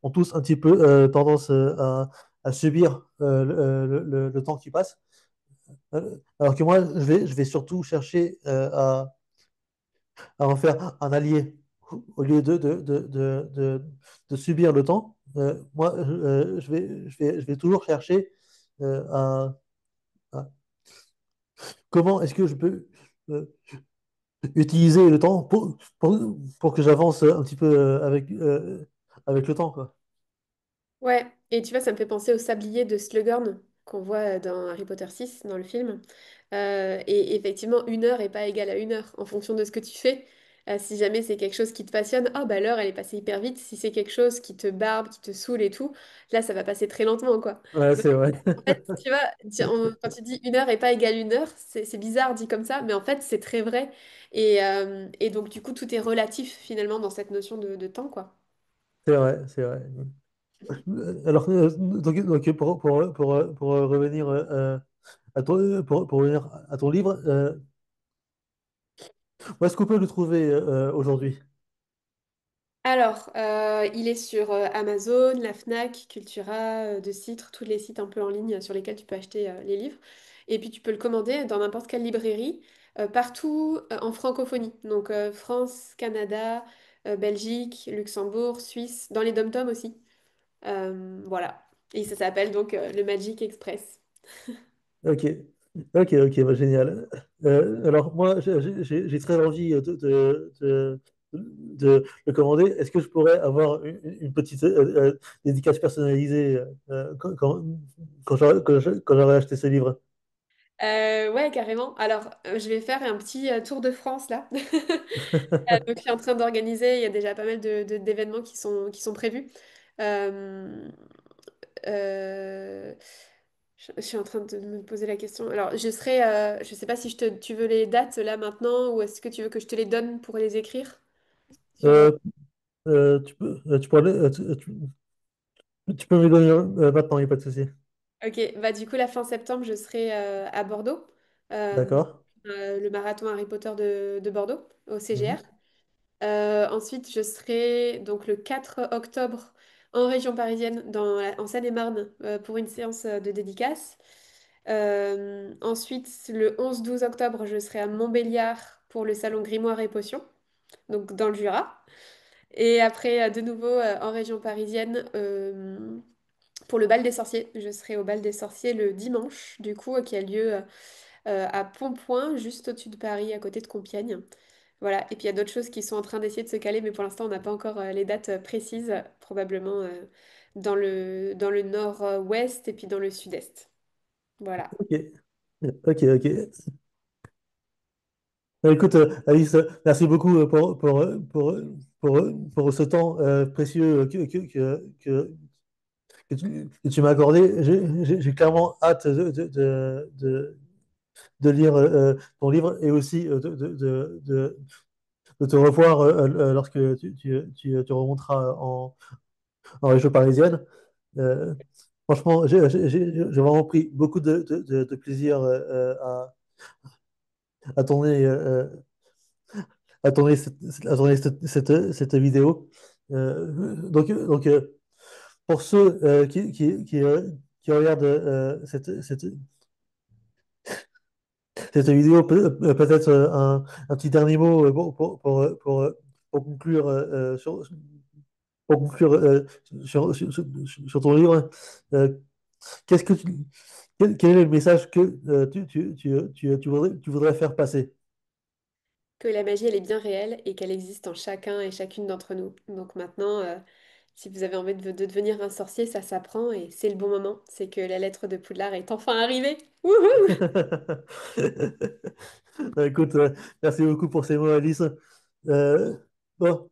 ont tous un petit peu tendance à subir le temps qui passe. Alors que moi, je vais surtout chercher à en faire un allié au lieu de subir le temps. Moi, je vais toujours chercher à comment est-ce que je peux euh, utiliser le temps pour que j'avance un petit peu avec le temps, quoi. Ouais, et tu vois, ça me fait penser au sablier de Slughorn qu'on voit dans Harry Potter 6, dans le film. Et effectivement, 1 heure est pas égale à 1 heure en fonction de ce que tu fais. Si jamais c'est quelque chose qui te passionne, ah bah l'heure elle est passée hyper vite. Si c'est quelque chose qui te barbe, qui te saoule et tout, là ça va passer très lentement quoi. Ouais, Donc c'est vrai. en fait, tu vois, quand tu dis 1 heure est pas égale 1 heure, c'est bizarre dit comme ça, mais en fait c'est très vrai. Et donc du coup tout est relatif finalement dans cette notion de temps quoi. C'est vrai, c'est vrai. Alors, pour revenir pour revenir à ton livre, où est-ce qu'on peut le trouver aujourd'hui? Alors, il est sur Amazon, la Fnac, Cultura, De Citre, tous les sites un peu en ligne sur lesquels tu peux acheter les livres. Et puis tu peux le commander dans n'importe quelle librairie, partout en francophonie. Donc France, Canada, Belgique, Luxembourg, Suisse, dans les dom-toms aussi. Voilà. Et ça s'appelle donc le Magic Express. Ok, ok, bah, génial. Alors moi, j'ai très envie de le commander. Est-ce que je pourrais avoir une petite dédicace personnalisée quand j'aurai acheté ce livre? Ouais, carrément. Alors, je vais faire un petit tour de France là. Donc, je suis en train d'organiser, il y a déjà pas mal d'événements qui sont prévus. Euh, euh, je suis en train de me poser la question. Alors, je sais pas si tu veux les dates là maintenant ou est-ce que tu veux que je te les donne pour les écrire sur, Euh, tu peux, tu peux me les donner maintenant, il n'y a pas de souci. Ok, bah du coup, la fin septembre, je serai à Bordeaux, euh, D'accord. le marathon Harry Potter de Bordeaux, au CGR. Mhm. Ensuite, je serai donc le 4 octobre en région parisienne, en Seine-et-Marne, pour une séance de dédicace. Ensuite, le 11-12 octobre, je serai à Montbéliard pour le salon Grimoire et Potions, donc dans le Jura. Et après, de nouveau, en région parisienne, pour le bal des sorciers. Je serai au bal des sorciers le dimanche, du coup, qui a lieu à Pontpoint, juste au-dessus de Paris, à côté de Compiègne. Voilà, et puis il y a d'autres choses qui sont en train d'essayer de se caler, mais pour l'instant, on n'a pas encore les dates précises, probablement dans le nord-ouest et puis dans le sud-est. Voilà. Ok, ok. Écoute, Alice, merci beaucoup pour ce temps précieux que tu m'as accordé. J'ai clairement hâte de lire ton livre et aussi de te revoir lorsque tu remonteras en région parisienne. Euh, Franchement, j'ai vraiment pris beaucoup de plaisir à tourner, à tourner cette vidéo. Pour ceux qui regardent cette vidéo, peut-être un petit dernier mot pour conclure, pour conclure sur ton livre. Euh, qu'est-ce que tu- quel est le message que tu voudrais faire passer? que la magie, elle est bien réelle et qu'elle existe en chacun et chacune d'entre nous. Donc maintenant, si vous avez envie de devenir un sorcier, ça s'apprend et c'est le bon moment. C'est que la lettre de Poudlard est enfin arrivée. Wouhou! Bah, écoute, merci beaucoup pour ces mots, Alice. Bon,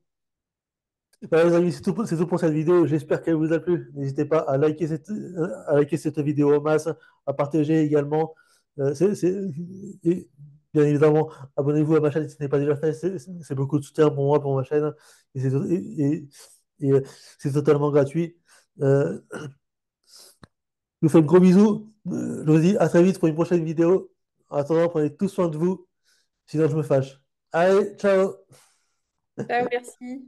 bah, les amis, c'est tout pour cette vidéo. J'espère qu'elle vous a plu. N'hésitez pas à liker cette vidéo en masse, à partager également. Et bien évidemment, abonnez-vous à ma chaîne si ce n'est pas déjà fait. C'est beaucoup de soutien pour moi, pour ma chaîne. Et c'est totalement gratuit. Euh, je vous fais un gros bisou. Je vous dis à très vite pour une prochaine vidéo. En attendant, prenez tout soin de vous. Sinon, je me fâche. Allez, ciao! Ah, merci.